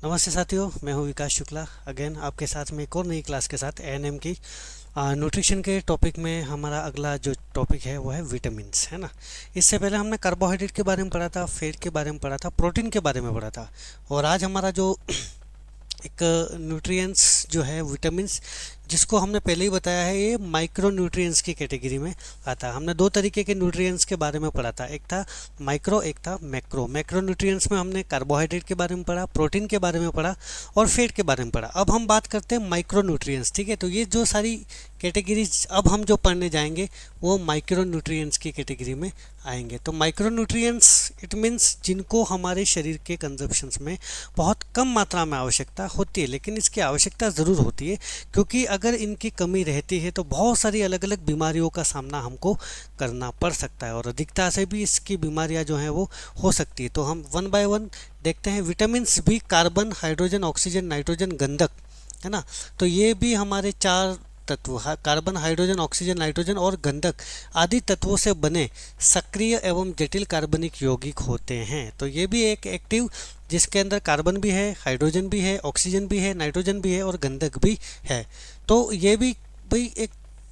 नमस्ते साथियों, मैं हूं विकास शुक्ला अगेन आपके साथ में एक और नई क्लास के साथ एएनएम की न्यूट्रिशन के टॉपिक में। हमारा अगला जो टॉपिक है वो है विटामिन्स, है ना। इससे पहले हमने कार्बोहाइड्रेट के बारे में पढ़ा था, फैट के बारे में पढ़ा था, प्रोटीन के बारे में पढ़ा था। और आज हमारा जो एक न्यूट्रिएंट्स जो है विटामिन्स, जिसको हमने पहले ही बताया है, ये माइक्रो न्यूट्रिएंट्स की कैटेगरी में आता है। हमने दो तरीके के न्यूट्रिएंट्स के बारे में पढ़ा था, एक था माइक्रो, एक था मैक्रो। मैक्रो न्यूट्रिएंट्स में हमने कार्बोहाइड्रेट के बारे में पढ़ा, प्रोटीन के बारे में पढ़ा और फैट के बारे में पढ़ा। अब हम बात करते हैं माइक्रो न्यूट्रिएंट्स, ठीक है। तो ये जो सारी कैटेगरीज अब हम जो पढ़ने जाएंगे वो माइक्रो न्यूट्रिएंट्स की कैटेगरी में आएंगे। तो माइक्रो न्यूट्रिएंट्स इट मीन्स जिनको हमारे शरीर के कंजप्शंस में बहुत कम मात्रा में आवश्यकता होती है, लेकिन इसकी आवश्यकता ज़रूर होती है, क्योंकि अगर इनकी कमी रहती है तो बहुत सारी अलग अलग बीमारियों का सामना हमको करना पड़ सकता है और अधिकता से भी इसकी बीमारियां जो हैं वो हो सकती है। तो हम वन बाय वन देखते हैं। विटामिन्स भी कार्बन, हाइड्रोजन, ऑक्सीजन, नाइट्रोजन, गंधक, है ना। तो ये भी हमारे चार तत्व कार्बन, हाइड्रोजन, ऑक्सीजन, नाइट्रोजन और गंधक आदि तत्वों से बने सक्रिय एवं जटिल कार्बनिक यौगिक होते हैं। तो ये भी एक एक्टिव, जिसके अंदर कार्बन भी है, हाइड्रोजन भी है, ऑक्सीजन भी है, नाइट्रोजन भी है और गंधक भी है। तो ये भी भाई एक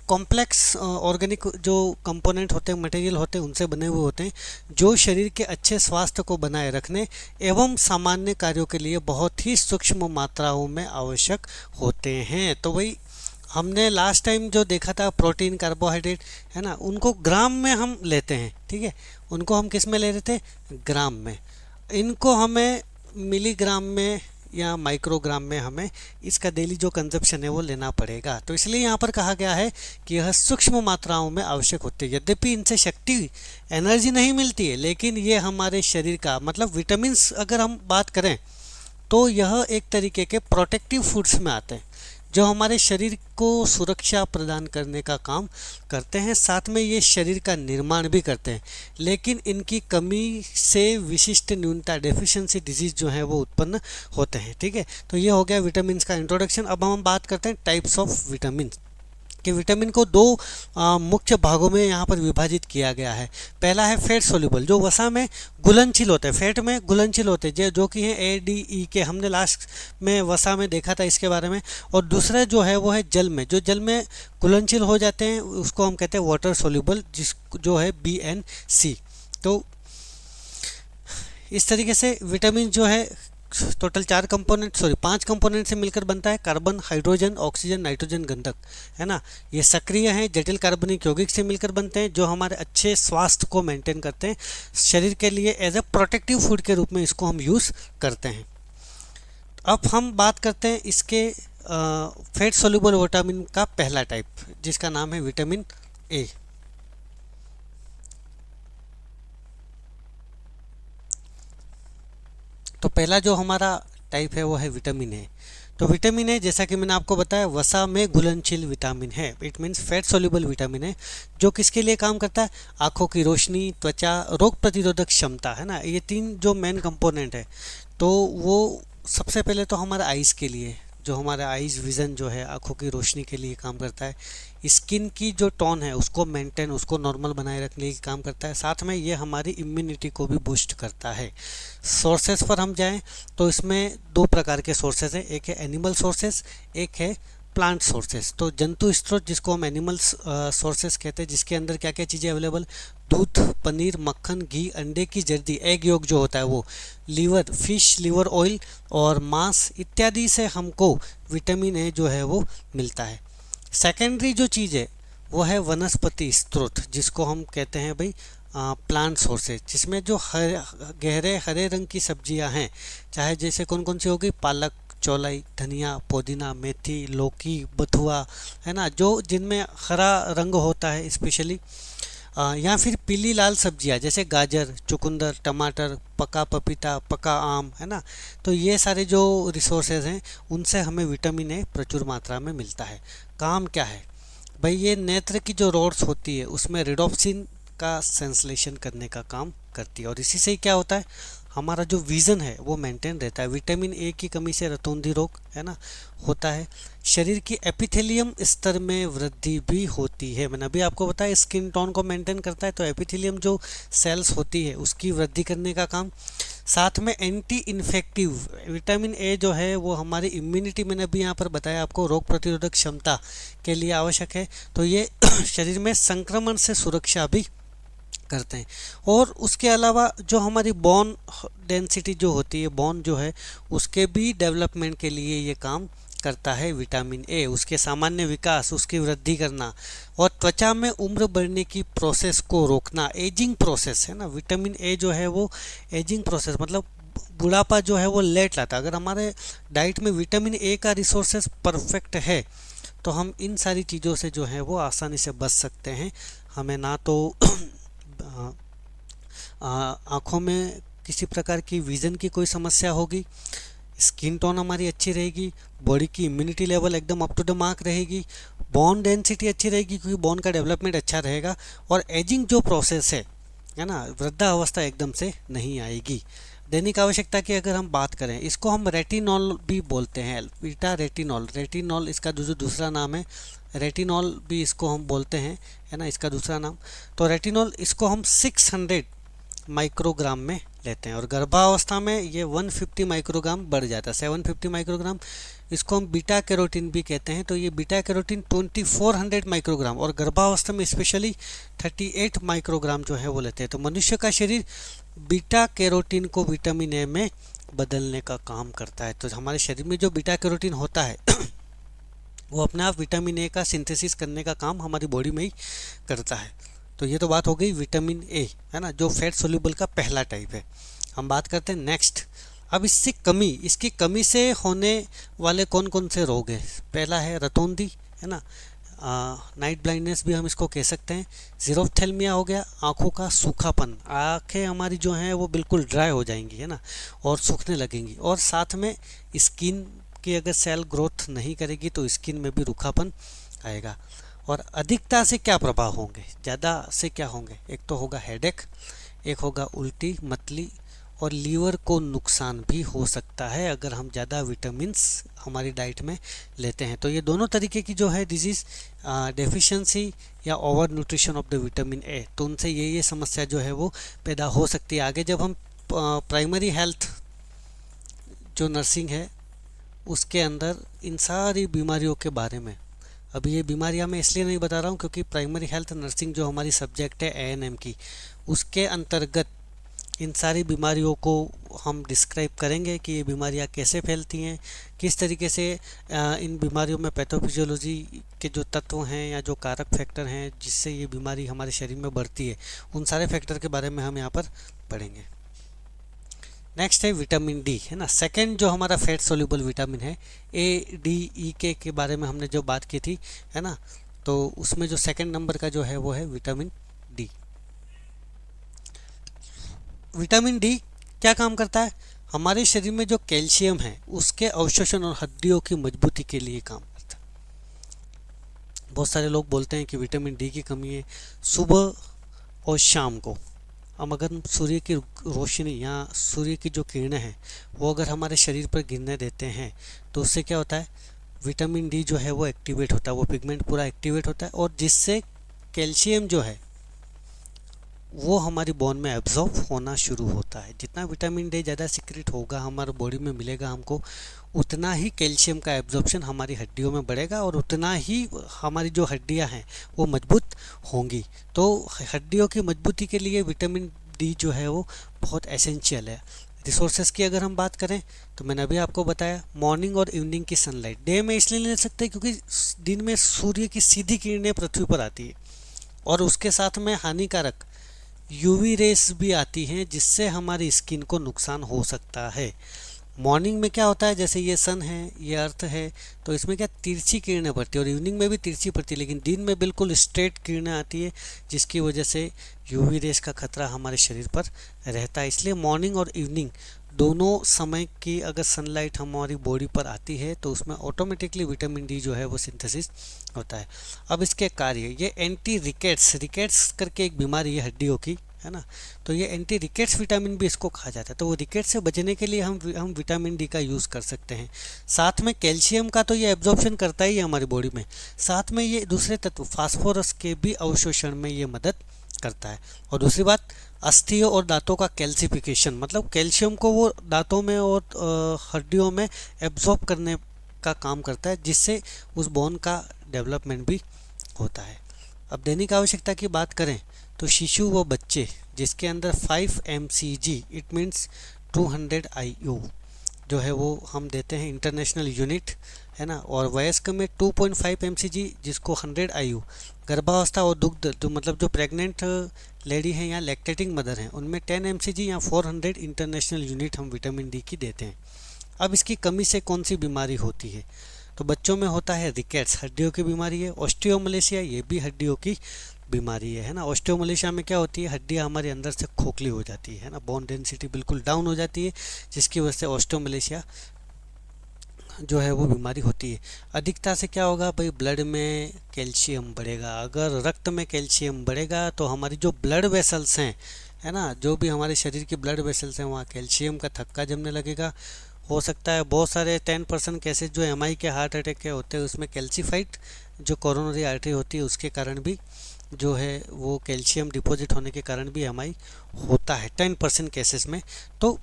कॉम्प्लेक्स ऑर्गेनिक जो कंपोनेंट होते हैं, मटेरियल होते हैं, उनसे बने हुए होते हैं, जो शरीर के अच्छे स्वास्थ्य को बनाए रखने एवं सामान्य कार्यों के लिए बहुत ही सूक्ष्म मात्राओं में आवश्यक होते हैं। तो भाई हमने लास्ट टाइम जो देखा था प्रोटीन, कार्बोहाइड्रेट, है ना, उनको ग्राम में हम लेते हैं, ठीक है। उनको हम किस में ले रहे थे? ग्राम में। इनको हमें मिलीग्राम में या माइक्रोग्राम में हमें इसका डेली जो कंजप्शन है वो लेना पड़ेगा। तो इसलिए यहाँ पर कहा गया है कि यह सूक्ष्म मात्राओं में आवश्यक होती है। यद्यपि इनसे शक्ति, एनर्जी नहीं मिलती है, लेकिन ये हमारे शरीर का मतलब विटामिन्स अगर हम बात करें तो यह एक तरीके के प्रोटेक्टिव फूड्स में आते हैं, जो हमारे शरीर को सुरक्षा प्रदान करने का काम करते हैं। साथ में ये शरीर का निर्माण भी करते हैं, लेकिन इनकी कमी से विशिष्ट न्यूनता, डेफिशिएंसी डिजीज जो है वो उत्पन्न होते हैं, ठीक है। तो ये हो गया विटामिन का इंट्रोडक्शन। अब हम बात करते हैं टाइप्स ऑफ विटामिन कि विटामिन को दो मुख्य भागों में यहाँ पर विभाजित किया गया है। पहला है फैट सोल्यूबल, जो वसा में घुलनशील होते हैं, फैट में घुलनशील होते हैं, जो कि है ADE के। हमने लास्ट में वसा में देखा था इसके बारे में। और दूसरा जो है वो है जल में, जो जल में घुलनशील हो जाते हैं, उसको हम कहते हैं वाटर सोल्यूबल, जिस जो है BNC। तो इस तरीके से विटामिन जो है टोटल पांच कंपोनेंट से मिलकर बनता है। कार्बन, हाइड्रोजन, ऑक्सीजन, नाइट्रोजन, गंधक, है ना। ये सक्रिय हैं, जटिल कार्बनिक यौगिक से मिलकर बनते हैं, जो हमारे अच्छे स्वास्थ्य को मेंटेन करते हैं। शरीर के लिए एज ए प्रोटेक्टिव फूड के रूप में इसको हम यूज़ करते हैं। अब हम बात करते हैं इसके फैट सोल्यूबल विटामिन का पहला टाइप, जिसका नाम है विटामिन ए। तो पहला जो हमारा टाइप है वो है विटामिन ए। तो विटामिन ए, जैसा कि मैंने आपको बताया, वसा में घुलनशील विटामिन है। It means fat soluble vitamin है, जो किसके लिए काम करता है? आँखों की रोशनी, त्वचा, रोग प्रतिरोधक क्षमता, है ना। ये तीन जो मेन कंपोनेंट है, तो वो सबसे पहले तो हमारा आइज़ के लिए, जो हमारा आइज़ विज़न जो है, आँखों की रोशनी के लिए काम करता है। स्किन की जो टोन है उसको मेंटेन, उसको नॉर्मल बनाए रखने की काम करता है। साथ में ये हमारी इम्यूनिटी को भी बूस्ट करता है। सोर्सेस पर हम जाएं तो इसमें दो प्रकार के सोर्सेस हैं, एक है एनिमल सोर्सेस, एक है प्लांट सोर्सेस। तो जंतु स्रोत, जिसको हम एनिमल सोर्सेस कहते हैं, जिसके अंदर क्या क्या चीज़ें अवेलेबल? दूध, पनीर, मक्खन, घी, अंडे की जर्दी, एग योग जो होता है वो, लीवर, फिश लिवर ऑयल और मांस इत्यादि से हमको विटामिन ए जो है वो मिलता है। सेकेंडरी जो चीज़ है वो है वनस्पति स्रोत, जिसको हम कहते हैं भाई प्लांट सोर्सेज, जिसमें जो गहरे हरे रंग की सब्जियां हैं, चाहे जैसे कौन कौन सी होगी? पालक, चौलाई, धनिया, पुदीना, मेथी, लौकी, बथुआ, है ना, जो जिनमें हरा रंग होता है स्पेशली, या फिर पीली लाल सब्जियां जैसे गाजर, चुकंदर, टमाटर, पका पपीता, पका आम, है ना। तो ये सारे जो रिसोर्सेज हैं उनसे हमें विटामिन ए प्रचुर मात्रा में मिलता है। काम क्या है भाई? ये नेत्र की जो रोड्स होती है उसमें रिडोप्सिन का सेंसलेशन करने का काम करती है, और इसी से क्या होता है? हमारा जो विज़न है वो मेंटेन रहता है। विटामिन ए की कमी से रतौंधी रोग है ना होता है। शरीर की एपिथेलियम स्तर में वृद्धि भी होती है। मैंने अभी आपको बताया स्किन टोन को मेंटेन करता है, तो एपिथेलियम जो सेल्स होती है उसकी वृद्धि करने का काम। साथ में एंटी इन्फेक्टिव विटामिन ए जो है वो हमारी इम्यूनिटी, मैंने अभी यहाँ पर बताया आपको, रोग प्रतिरोधक क्षमता के लिए आवश्यक है। तो ये शरीर में संक्रमण से सुरक्षा भी करते हैं। और उसके अलावा जो हमारी बोन डेंसिटी जो होती है, बोन जो है उसके भी डेवलपमेंट के लिए ये काम करता है विटामिन ए। उसके सामान्य विकास, उसकी वृद्धि करना और त्वचा में उम्र बढ़ने की प्रोसेस को रोकना, एजिंग प्रोसेस है ना। विटामिन ए जो है वो एजिंग प्रोसेस मतलब बुढ़ापा जो है वो लेट लाता है। अगर हमारे डाइट में विटामिन ए का रिसोर्सेज परफेक्ट है तो हम इन सारी चीज़ों से जो है वो आसानी से बच सकते हैं। हमें ना तो आँखों में किसी प्रकार की विज़न की कोई समस्या होगी, स्किन टोन हमारी अच्छी रहेगी, बॉडी की इम्यूनिटी लेवल एकदम अप टू द मार्क रहेगी, बोन डेंसिटी अच्छी रहेगी क्योंकि बोन का डेवलपमेंट अच्छा रहेगा, और एजिंग जो प्रोसेस है ना, वृद्धावस्था एकदम से नहीं आएगी। दैनिक आवश्यकता की अगर हम बात करें, इसको हम रेटिनॉल भी बोलते हैं, बीटा रेटिनॉल। रेटिनॉल इसका जो दूसरा नाम है, रेटिनॉल भी इसको हम बोलते हैं, है ना, इसका दूसरा नाम। तो रेटिनॉल इसको हम 600 माइक्रोग्राम में लेते हैं और गर्भावस्था में ये 150 माइक्रोग्राम बढ़ जाता है, 750 माइक्रोग्राम। इसको हम बीटा कैरोटीन भी कहते हैं। तो ये बीटा कैरोटीन 2400 माइक्रोग्राम और गर्भावस्था में स्पेशली 38 माइक्रोग्राम जो है वो लेते हैं। तो मनुष्य का शरीर बीटा कैरोटीन को विटामिन ए में बदलने का काम करता है। तो हमारे शरीर में जो बीटा कैरोटीन होता है वो अपने आप विटामिन ए का सिंथेसिस करने का काम हमारी बॉडी में ही करता है। तो ये तो बात हो गई विटामिन ए, है ना, जो फैट सोल्यूबल का पहला टाइप है। हम बात करते हैं नेक्स्ट। अब इसकी कमी से होने वाले कौन कौन से रोग हैं। पहला है रतौंधी, है ना, नाइट ब्लाइंडनेस भी हम इसको कह सकते हैं। ज़ीरोफ्थेल्मिया हो गया, आँखों का सूखापन, आँखें हमारी जो हैं वो बिल्कुल ड्राई हो जाएंगी, है ना, और सूखने लगेंगी। और साथ में स्किन की अगर सेल ग्रोथ नहीं करेगी तो स्किन में भी रूखापन आएगा। और अधिकता से क्या प्रभाव होंगे, ज़्यादा से क्या होंगे, एक तो होगा हेडेक, एक होगा उल्टी, मतली, और लीवर को नुकसान भी हो सकता है अगर हम ज़्यादा विटामिन्स हमारी डाइट में लेते हैं। तो ये दोनों तरीके की जो है डिजीज़, डेफिशिएंसी या over nutrition of the vitamin A, तो उनसे ये समस्या जो है वो पैदा हो सकती है। आगे जब हम प्राइमरी हेल्थ जो नर्सिंग है उसके अंदर इन सारी बीमारियों के बारे में, अभी ये बीमारियां मैं इसलिए नहीं बता रहा हूँ क्योंकि प्राइमरी हेल्थ नर्सिंग जो हमारी सब्जेक्ट है एएनएम की, उसके अंतर्गत इन सारी बीमारियों को हम डिस्क्राइब करेंगे कि ये बीमारियां कैसे फैलती हैं, किस तरीके से इन बीमारियों में पैथोफिजियोलॉजी के जो तत्व हैं या जो कारक फैक्टर हैं जिससे ये बीमारी हमारे शरीर में बढ़ती है, उन सारे फैक्टर के बारे में हम यहाँ पर पढ़ेंगे। नेक्स्ट है विटामिन डी, है ना, सेकंड जो हमारा फैट सोल्यूबल विटामिन है। ए डी ई के बारे में हमने जो बात की थी, है ना, तो उसमें जो सेकंड नंबर का जो है वो है विटामिन डी। विटामिन डी क्या काम करता है, हमारे शरीर में जो कैल्शियम है उसके अवशोषण और हड्डियों की मजबूती के लिए काम करता है। बहुत सारे लोग बोलते हैं कि विटामिन डी की कमी है सुबह और शाम को। हम अगर सूर्य की रोशनी या सूर्य की जो किरणें हैं वो अगर हमारे शरीर पर गिरने देते हैं तो उससे क्या होता है, विटामिन डी जो है वो एक्टिवेट होता है, वो पिगमेंट पूरा एक्टिवेट होता है और जिससे कैल्शियम जो है वो हमारी बोन में एब्जॉर्ब होना शुरू होता है। जितना विटामिन डी ज़्यादा सिक्रेट होगा हमारे बॉडी में मिलेगा हमको, उतना ही कैल्शियम का एब्जॉर्प्शन हमारी हड्डियों में बढ़ेगा और उतना ही हमारी जो हड्डियां हैं वो मजबूत होंगी। तो हड्डियों की मजबूती के लिए विटामिन डी जो है वो बहुत एसेंशियल है। रिसोर्सेज की अगर हम बात करें तो मैंने अभी आपको बताया मॉर्निंग और इवनिंग की सनलाइट। डे में इसलिए नहीं ले सकते क्योंकि दिन में सूर्य की सीधी किरणें पृथ्वी पर आती है और उसके साथ में हानिकारक यूवी रेस भी आती हैं जिससे हमारी स्किन को नुकसान हो सकता है। मॉर्निंग में क्या होता है, जैसे ये सन है, ये अर्थ है, तो इसमें क्या तिरछी किरणें पड़ती है और इवनिंग में भी तिरछी पड़ती है, लेकिन दिन में बिल्कुल स्ट्रेट किरणें आती है जिसकी वजह से यूवी रेस का खतरा हमारे शरीर पर रहता है। इसलिए मॉर्निंग और इवनिंग दोनों समय की अगर सनलाइट हमारी बॉडी पर आती है तो उसमें ऑटोमेटिकली विटामिन डी जो है वो सिंथेसिस होता है। अब इसके कार्य, ये एंटी रिकेट्स करके एक बीमारी है हड्डियों की, है ना। तो ये एंटी रिकेट्स विटामिन भी इसको कहा जाता है। तो वो रिकेट से बचने के लिए हम विटामिन डी का यूज़ कर सकते हैं। साथ में कैल्शियम का तो ये एब्जॉर्प्शन करता ही है हमारी बॉडी में, साथ में ये दूसरे तत्व फास्फोरस के भी अवशोषण में ये मदद करता है। और दूसरी बात, अस्थियों और दांतों का कैल्सिफिकेशन, मतलब कैल्शियम को वो दांतों में और हड्डियों में एब्जॉर्ब करने का काम करता है, जिससे उस बोन का डेवलपमेंट भी होता है। अब दैनिक आवश्यकता की बात करें तो शिशु व बच्चे जिसके अंदर 5 mcg इट मीन्स 200 IU जो है वो हम देते हैं इंटरनेशनल यूनिट, है ना। और वयस्क में 2.5 mcg जिसको 100 IU, गर्भावस्था और दुग्ध तो मतलब जो प्रेग्नेंट लेडी हैं या लैक्टेटिंग मदर हैं उनमें 10 mcg या 400 इंटरनेशनल यूनिट हम विटामिन डी की देते हैं। अब इसकी कमी से कौन सी बीमारी होती है, तो बच्चों में होता है रिकेट्स, हड्डियों की बीमारी है। ऑस्टियोमलेशिया, ये भी हड्डियों की बीमारी है ना। ऑस्टियोमलेशिया में क्या होती है, हड्डियां हमारे अंदर से खोखली हो जाती है ना, बोन डेंसिटी बिल्कुल डाउन हो जाती है, जिसकी वजह से ऑस्टियोमलेशिया जो है वो बीमारी होती है। अधिकता से क्या होगा भाई, ब्लड में कैल्शियम बढ़ेगा। अगर रक्त में कैल्शियम बढ़ेगा तो हमारी जो ब्लड वेसल्स हैं, है ना, जो भी हमारे शरीर की ब्लड वेसल्स हैं वहाँ कैल्शियम का थक्का जमने लगेगा। हो सकता है बहुत सारे 10% केसेस जो MI के हार्ट अटैक के होते हैं उसमें कैल्सीफाइड जो कोरोनरी आर्टरी होती है उसके कारण भी जो है वो कैल्शियम डिपॉजिट होने के कारण भी MI होता है 10% केसेस में। तो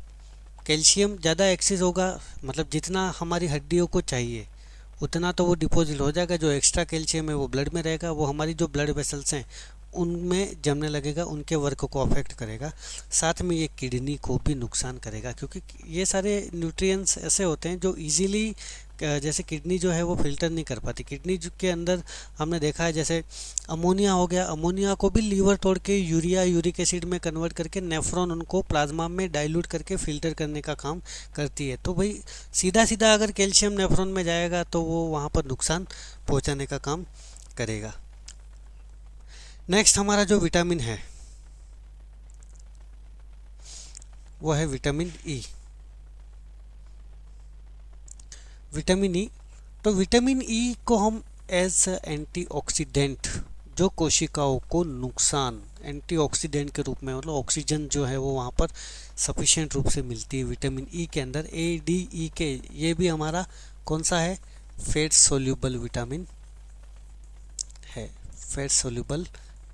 कैल्शियम ज़्यादा एक्सेस होगा, मतलब जितना हमारी हड्डियों को चाहिए उतना तो वो डिपॉजिट हो जाएगा। जो एक्स्ट्रा कैल्शियम है वो ब्लड में रहेगा, वो हमारी जो ब्लड वेसल्स हैं उनमें जमने लगेगा, उनके वर्क को अफेक्ट करेगा। साथ में ये किडनी को भी नुकसान करेगा, क्योंकि ये सारे न्यूट्रिएंट्स ऐसे होते हैं जो इजीली, जैसे किडनी जो है वो फिल्टर नहीं कर पाती। किडनी के अंदर हमने देखा है जैसे अमोनिया हो गया, अमोनिया को भी लीवर तोड़ के यूरिया, यूरिक एसिड में कन्वर्ट करके नेफ्रॉन उनको प्लाज्मा में डाइल्यूट करके फिल्टर करने का काम करती है। तो भाई सीधा सीधा अगर कैल्शियम नेफ्रॉन में जाएगा तो वो वहाँ पर नुकसान पहुँचाने का काम करेगा। नेक्स्ट हमारा जो विटामिन है वो है विटामिन ई। विटामिन ई, तो विटामिन ई को हम एज एंटीऑक्सीडेंट, जो कोशिकाओं को नुकसान, एंटीऑक्सीडेंट के रूप में, मतलब ऑक्सीजन जो है वो वहाँ पर सफिशिएंट रूप से मिलती है विटामिन ई के अंदर। ADE ये भी हमारा कौन सा है, फैट सोल्यूबल विटामिन है, फैट सोल्यूबल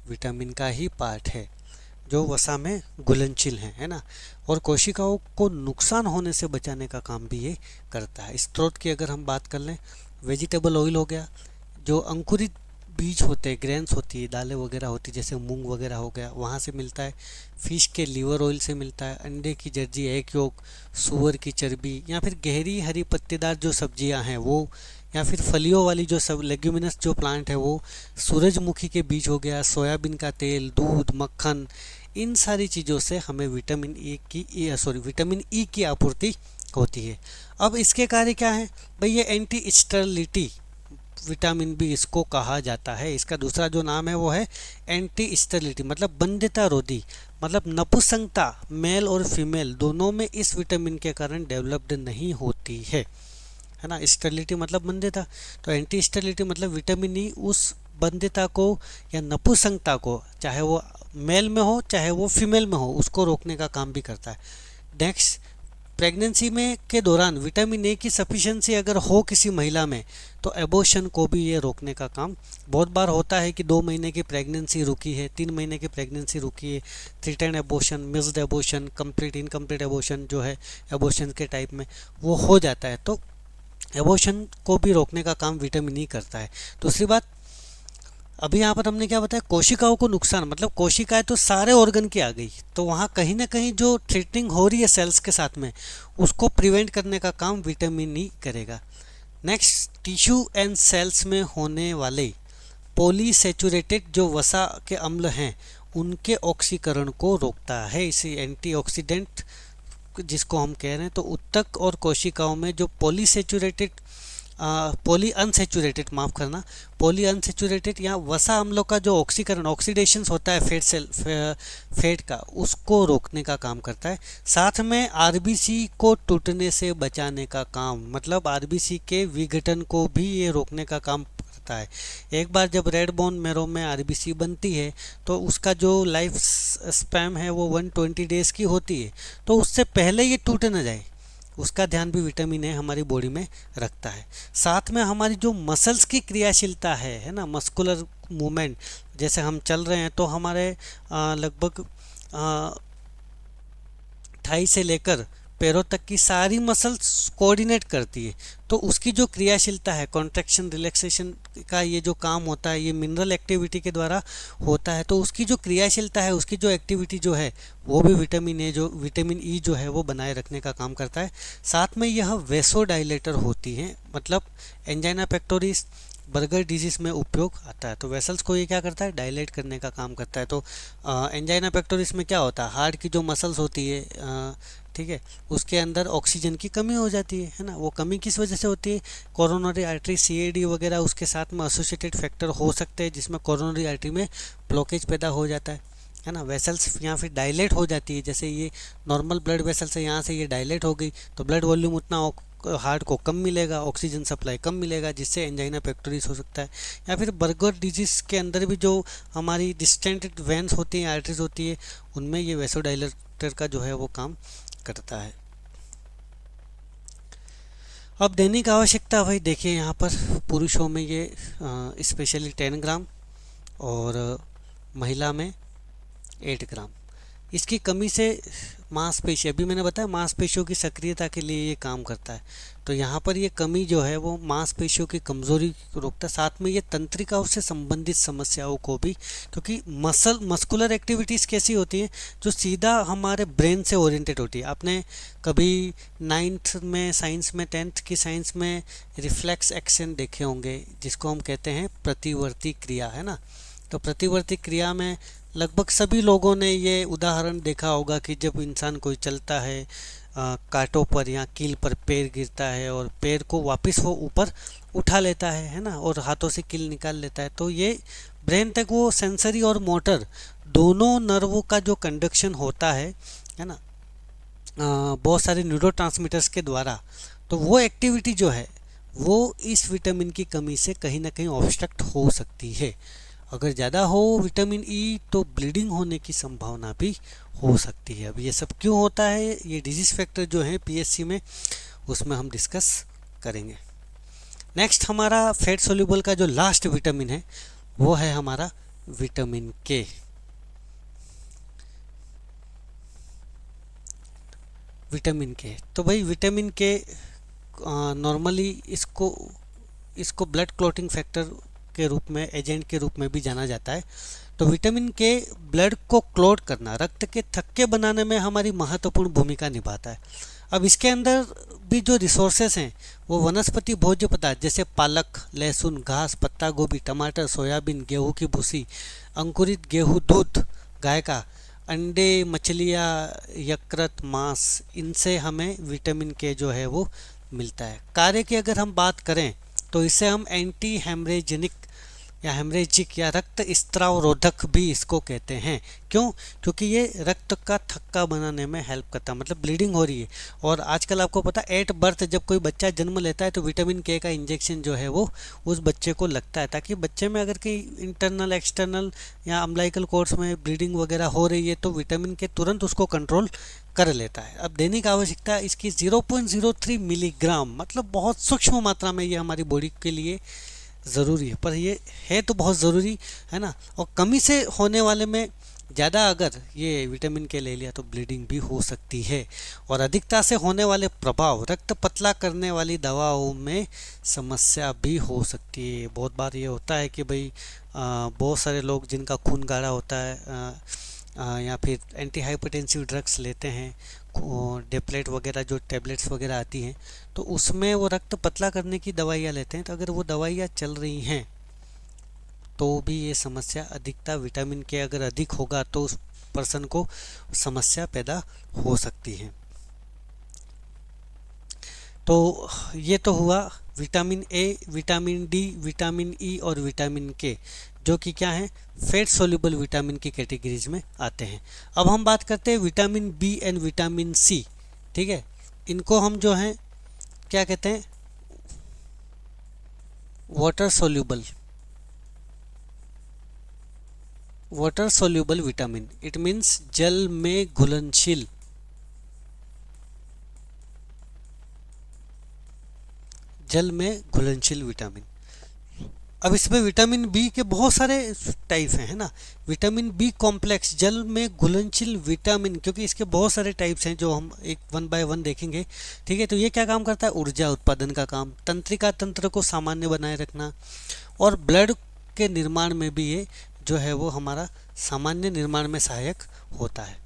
विटामिन का ही पार्ट है जो वसा में घुलनशील है ना। और कोशिकाओं को नुकसान होने से बचाने का काम भी ये करता है। स्रोत की अगर हम बात कर लें, वेजिटेबल ऑयल हो गया, जो अंकुरित बीज होते हैं, ग्रेन्स होती है, दालें वगैरह होती है जैसे मूंग वगैरह हो गया, वहाँ से मिलता है। फिश के लीवर ऑयल से मिलता है, अंडे की जर्जी, एग योक, सूअर की चर्बी, या फिर गहरी हरी पत्तेदार जो सब्जियां हैं वो, या फिर फलियों वाली जो सब लेग्यूमिनस जो प्लांट है वो, सूरजमुखी के बीज हो गया, सोयाबीन का तेल, दूध, मक्खन, इन सारी चीज़ों से हमें विटामिन ई की आपूर्ति होती है। अब इसके कार्य क्या है भाई, ये एंटी स्टेरिलिटी विटामिन भी इसको कहा जाता है। इसका दूसरा जो नाम है वो है एंटी स्टेरिलिटी, मतलब बंध्यता रोधी, मतलब नपुंसकता मेल और फीमेल दोनों में इस विटामिन के कारण डेवलप्ड नहीं होती है ना। स्टेरिलिटी मतलब बंध्यता, तो एंटी स्टेरिलिटी मतलब विटामिन ई उस बंध्यता को या नपुंसकता को, चाहे वो मेल में हो चाहे वो फीमेल में हो, उसको रोकने का काम भी करता है। नेक्स्ट, प्रेगनेंसी में के दौरान विटामिन ए की सफिशिएंसी अगर हो किसी महिला में तो एबॉर्शन को भी ये रोकने का काम बहुत बार होता है कि 2 महीने की प्रेगनेंसी रुकी है, 3 महीने की प्रेगनेंसी रुकी है, threatened abortion, missed abortion, complete incomplete abortion जो है एबॉर्शन के टाइप में वो हो जाता है, तो एबॉर्शन को भी रोकने का काम विटामिन ई करता है। दूसरी बात, अभी यहाँ पर हमने क्या बताया, कोशिकाओं को नुकसान, मतलब कोशिकाएं तो सारे ऑर्गन की आ गई, तो वहाँ कहीं ना कहीं जो थ्रेटनिंग हो रही है सेल्स के साथ में उसको प्रिवेंट करने का काम विटामिन ई करेगा। नेक्स्ट, टिश्यू एंड सेल्स में होने वाले पॉलीसैचुरेटेड जो वसा के अम्ल हैं उनके ऑक्सीकरण को रोकता है, इसे एंटीऑक्सीडेंट जिसको हम कह रहे हैं। तो उत्तक और कोशिकाओं में जो पॉली अनसेचुरेटेड या वसा अम्लों का जो ऑक्सीकरण, ऑक्सीडेशंस होता है फैट का, उसको रोकने का काम करता है। साथ में आरबीसी को टूटने से बचाने का काम, मतलब आरबीसी के विघटन को भी ये रोकने का काम करता है। एक बार जब रेड बोन मैरो में आरबीसी बनती है तो उसका जो लाइफ स्पैम है वो 120 डेज़ की होती है, तो उससे पहले ये टूट न जाए उसका ध्यान भी विटामिन ए हमारी बॉडी में रखता है। साथ में हमारी जो मसल्स की क्रियाशीलता है ना, मस्कुलर मूवमेंट, जैसे हम चल रहे हैं तो हमारे लगभग थाई से लेकर पैरों तक की सारी मसल्स कोऑर्डिनेट करती है, तो उसकी जो क्रियाशीलता है, कॉन्ट्रैक्शन रिलैक्सेशन का ये जो काम होता है ये मिनरल एक्टिविटी के द्वारा होता है, तो उसकी जो क्रियाशीलता है, उसकी जो एक्टिविटी जो है वो भी विटामिन ई जो है वो बनाए रखने का काम करता है। साथ में यह वेसोडाइलेटर होती है, मतलब एंजाइना पेक्टोरिस बर्गर डिजीज़ में उपयोग आता है। तो वेसल्स को ये क्या करता है, डायलेट करने का काम करता है। तो एंजाइना पेक्टोरिस में क्या होता है, हार्ट की जो मसल्स होती है, ठीक है, उसके अंदर ऑक्सीजन की कमी हो जाती है ना। वो कमी किस वजह से होती है, कोरोनरी आर्टरी सीएडी वगैरह उसके साथ में एसोसिएटेड फैक्टर हो सकते हैं जिसमें कोरोनरी आर्टरी में ब्लॉकेज पैदा हो जाता है ना। वेसल्स यहाँ फिर डायलेट हो जाती है, जैसे ये नॉर्मल ब्लड वेसल्स है, यहाँ से ये डायलेट हो गई तो ब्लड वॉल्यूम उतना हार्ट को कम मिलेगा, ऑक्सीजन सप्लाई कम मिलेगा, जिससे एंजाइना पेक्टोरिस हो सकता है। या फिर बर्गर डिजीज़ के अंदर भी जो हमारी डिस्टेंट वेंस होती हैं, आर्टरीज होती है, उनमें ये वेसोडाइलेटर का जो है वो काम करता है। अब दैनिक आवश्यकता भाई देखिए, यहाँ पर पुरुषों में ये स्पेशली 10 ग्राम और महिला में 8 ग्राम। इसकी कमी से मांसपेशी, अभी मैंने बताया मांसपेशियों की सक्रियता के लिए ये काम करता है, तो यहाँ पर ये कमी जो है वो मांसपेशियों की कमज़ोरी को रोकता है। साथ में ये तंत्रिकाओं से संबंधित समस्याओं को भी, क्योंकि मस्कुलर एक्टिविटीज़ कैसी होती हैं जो सीधा हमारे ब्रेन से ओरिएंटेड होती है। आपने कभी 9th में साइंस में, 10th की साइंस में रिफ्लेक्स एक्शन देखे होंगे, जिसको हम कहते हैं प्रतिवर्ती क्रिया, है ना। तो प्रतिवर्ती क्रिया में लगभग सभी लोगों ने ये उदाहरण देखा होगा कि जब इंसान कोई चलता है, कांटों पर या कील पर पैर गिरता है और पैर को वापस वो ऊपर उठा लेता है ना, और हाथों से कील निकाल लेता है, तो ये ब्रेन तक वो सेंसरी और मोटर दोनों नर्वों का जो कंडक्शन होता है ना, बहुत सारे न्यूरोट्रांसमीटर्स के द्वारा, तो वो एक्टिविटी जो है वो इस विटामिन की कमी से कहीं ना कहीं ऑब्स्ट्रक्ट हो सकती है। अगर ज़्यादा हो विटामिन ई तो ब्लीडिंग होने की संभावना भी हो सकती है। अब ये सब क्यों होता है, ये डिजीज़ फैक्टर जो है पीएससी में, उसमें हम डिस्कस करेंगे। नेक्स्ट हमारा फैट सोल्यूबल का जो लास्ट विटामिन है वो है हमारा विटामिन के। विटामिन के, तो भाई विटामिन के नॉर्मली इसको ब्लड क्लॉटिंग फैक्टर के रूप में, एजेंट के रूप में भी जाना जाता है। तो विटामिन के ब्लड को क्लॉट करना, रक्त के थक्के बनाने में हमारी महत्वपूर्ण भूमिका निभाता है। अब इसके अंदर भी जो रिसोर्सेस हैं वो वनस्पति भोज्य पदार्थ जैसे पालक, लहसुन, घास, पत्ता गोभी, टमाटर, सोयाबीन, गेहूं की भूसी, अंकुरित गेहूं, दूध गाय का, अंडे, मछलियाँ, यकृत, मांस, इनसे हमें विटामिन के जो है वो मिलता है। कार्य की अगर हम बात करें तो इसे हम एंटी हेमरेजेनिक या हेमरेजिक या रक्त स्त्राव रोधक भी इसको कहते हैं। क्यों? क्योंकि ये रक्त का थक्का बनाने में हेल्प करता है, मतलब ब्लीडिंग हो रही है। और आजकल आपको पता है एट बर्थ जब कोई बच्चा जन्म लेता है तो विटामिन के का इंजेक्शन जो है वो उस बच्चे को लगता है, ताकि बच्चे में अगर कहीं इंटरनल, एक्सटर्नल या अम्लाइकल कोर्स में ब्लीडिंग वगैरह हो रही है तो विटामिन के तुरंत उसको कंट्रोल कर लेता है। अब दैनिक आवश्यकता इसकी 0.03 मिलीग्राम, मतलब बहुत सूक्ष्म मात्रा में ये हमारी बॉडी के लिए ज़रूरी है, पर ये है तो बहुत ज़रूरी है ना। और कमी से होने वाले में ज़्यादा अगर ये विटामिन के ले लिया तो ब्लीडिंग भी हो सकती है। और अधिकता से होने वाले प्रभाव, रक्त पतला करने वाली दवाओं में समस्या भी हो सकती है। बहुत बार ये होता है कि भाई बहुत सारे लोग जिनका खून गाढ़ा होता है या फिर एंटी हाइपरटेंसिव ड्रग्स लेते हैं, डेप्लेट वगैरह जो टैबलेट्स वगैरह आती हैं, तो उसमें वो रक्त पतला करने की दवाइयाँ लेते हैं। तो अगर वो दवाइयाँ चल रही हैं तो भी ये समस्या, अधिकता विटामिन के अगर अधिक होगा तो उस पर्सन को समस्या पैदा हो सकती है। तो ये तो हुआ vitamin A, vitamin D, vitamin E और विटामिन के, जो कि क्या है, फैट सोल्यूबल विटामिन की कैटेगरीज में आते हैं। अब हम बात करते हैं vitamin B and vitamin C. ठीक है, इनको हम जो हैं क्या कहते हैं, water soluble, water soluble vitamin, it means जल में घुलनशील, जल में घुलनशील विटामिन। अब इसमें विटामिन बी के बहुत सारे टाइप हैं, है ना। विटामिन बी कॉम्प्लेक्स, जल में घुलनशील विटामिन, क्योंकि इसके बहुत सारे टाइप्स हैं जो हम एक वन बाय वन देखेंगे, ठीक है। तो ये क्या काम करता है, ऊर्जा उत्पादन का काम, तंत्रिका तंत्र को सामान्य बनाए रखना, और ब्लड के निर्माण में भी ये जो है वो हमारा सामान्य निर्माण में सहायक होता है।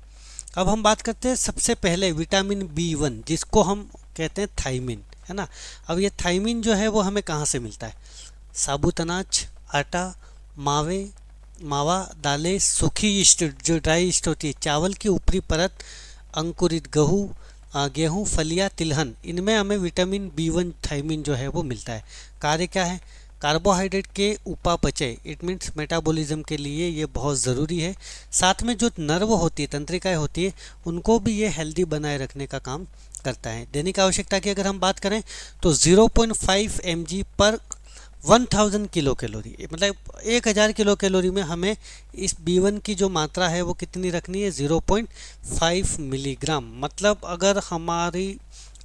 अब हम बात करते हैं सबसे पहले विटामिन बी 1, जिसको हम कहते हैं थायमिन, है ना। अब ये थायमिन जो है वो हमें कहाँ से मिलता है, साबुत अनाज, आटा, मावे, मावा, दालें, सूखी यीस्ट जो ड्राई यीस्ट होती है, चावल की ऊपरी परत, अंकुरित गेहूँ, फलियां, तिलहन, इनमें हमें विटामिन बी 1 थायमिन जो है वो मिलता है। कार्य क्या है, कार्बोहाइड्रेट के उपापचय, इट मीन्स मेटाबॉलिज्म के लिए ये बहुत ज़रूरी है। साथ में जो नर्व होती है, तंत्रिकाएँ होती है, उनको भी ये हेल्दी बनाए रखने का काम करता है। दैनिक आवश्यकता की अगर हम बात करें तो 0.5 mg पर 1000 किलो कैलोरी, मतलब 1000 किलो कैलोरी में हमें इस B1 की जो मात्रा है वो कितनी रखनी है, 0.5 मिलीग्राम। मतलब अगर हमारी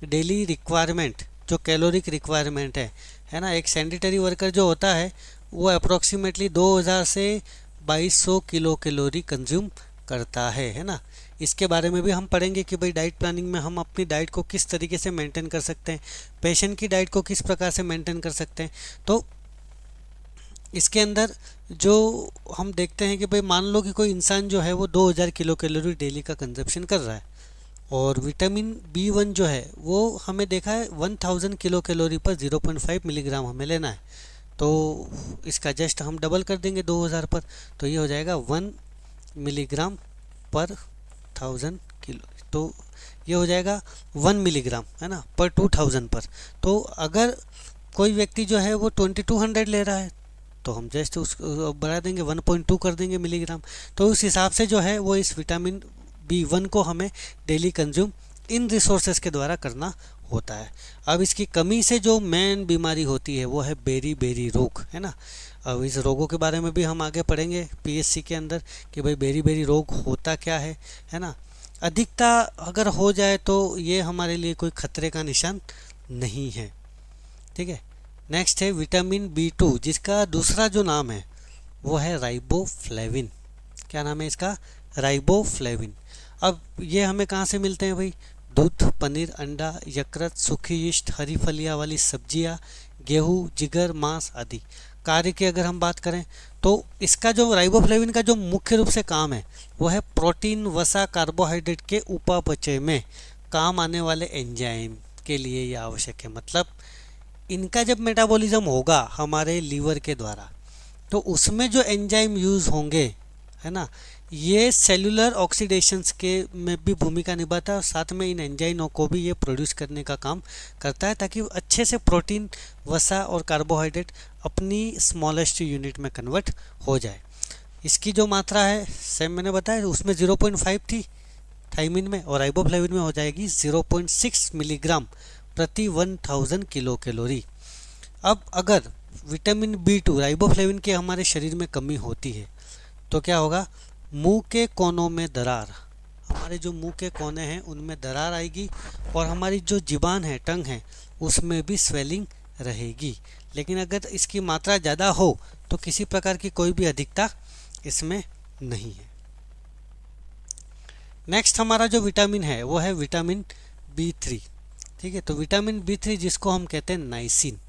डेली रिक्वायरमेंट जो कैलोरिक रिक्वायरमेंट है ना, एक सैनिटरी वर्कर जो होता है वो अप्रोक्सीमेटली 2000 से 2200 किलो कैलोरी कंज्यूम करता है ना। इसके बारे में भी हम पढ़ेंगे कि भाई डाइट प्लानिंग में हम अपनी डाइट को किस तरीके से मेंटेन कर सकते हैं, पेशेंट की डाइट को किस प्रकार से मेंटेन कर सकते हैं। तो इसके अंदर जो हम देखते हैं कि भाई मान लो कि कोई इंसान जो है वो 2000 किलो कैलोरी डेली का कंजप्शन कर रहा है, और विटामिन B1 जो है वो हमें देखा है 1000 किलो कैलोरी पर 0.5 मिलीग्राम हमें लेना है। तो इसका जस्ट हम डबल कर देंगे 2000 पर, तो ये हो जाएगा 1 मिलीग्राम पर 1000 किलो, तो ये हो जाएगा 1 मिलीग्राम, है ना, पर 2000 पर। तो अगर कोई व्यक्ति जो है वो 2200 ले रहा है तो हम जस्ट उसको बढ़ा देंगे, 1.2 कर देंगे मिलीग्राम। तो उस हिसाब से जो है वो इस विटामिन B1 को हमें डेली कंज्यूम इन रिसोर्सेज के द्वारा करना होता है। अब इसकी कमी से जो मेन बीमारी होती है वो है बेरी रोग, है ना। अब इस रोगों के बारे में भी हम आगे पढ़ेंगे PSC के अंदर कि भाई बेरी रोग होता क्या है ना। अधिकता अगर हो जाए तो ये हमारे लिए कोई खतरे का निशान नहीं है, ठीक है। नेक्स्ट है विटामिन B2, जिसका दूसरा जो नाम है वो है राइबोफ्लेविन। क्या नाम है इसका, राइबोफ्लेविन। अब ये हमें कहाँ से मिलते हैं भाई, दूध, पनीर, अंडा, यकृत, सूखी यीस्ट, हरी फलियां वाली सब्जियां, गेहूँ, जिगर, मांस आदि। कार्य की अगर हम बात करें तो इसका जो राइबोफ्लेविन का जो मुख्य रूप से काम है वो है प्रोटीन, वसा, कार्बोहाइड्रेट के उपापचय में काम आने वाले एंजाइम के लिए ये आवश्यक है। मतलब इनका जब मेटाबॉलिज्म होगा हमारे लीवर के द्वारा तो उसमें जो एंजाइम यूज़ होंगे, है ना, ये सेलुलर ऑक्सीडेशंस के में भी भूमिका निभाता है, और साथ में इन एंजाइमों को भी ये प्रोड्यूस करने का काम करता है ताकि अच्छे से प्रोटीन, वसा और कार्बोहाइड्रेट अपनी स्मॉलेस्ट यूनिट में कन्वर्ट हो जाए। इसकी जो मात्रा है सेम मैंने बताया, उसमें 0.5 थी थायमिन में, और राइबोफ्लेविन में हो जाएगी 0.6 मिलीग्राम प्रति 1000 किलो कैलोरी। अब अगर विटामिन B2 राइबोफ्लेविन के हमारे शरीर में कमी होती है तो क्या होगा, मुंह के कोनों में दरार, हमारे जो मुंह के कोने हैं उनमें दरार आएगी, और हमारी जो जीभान है, टंग है, उसमें भी स्वेलिंग रहेगी। लेकिन अगर इसकी मात्रा ज़्यादा हो तो किसी प्रकार की कोई भी अधिकता इसमें नहीं है। नेक्स्ट हमारा जो विटामिन है वो है विटामिन B3, ठीक है। तो विटामिन B3 जिसको हम कहते हैं नाइसिन,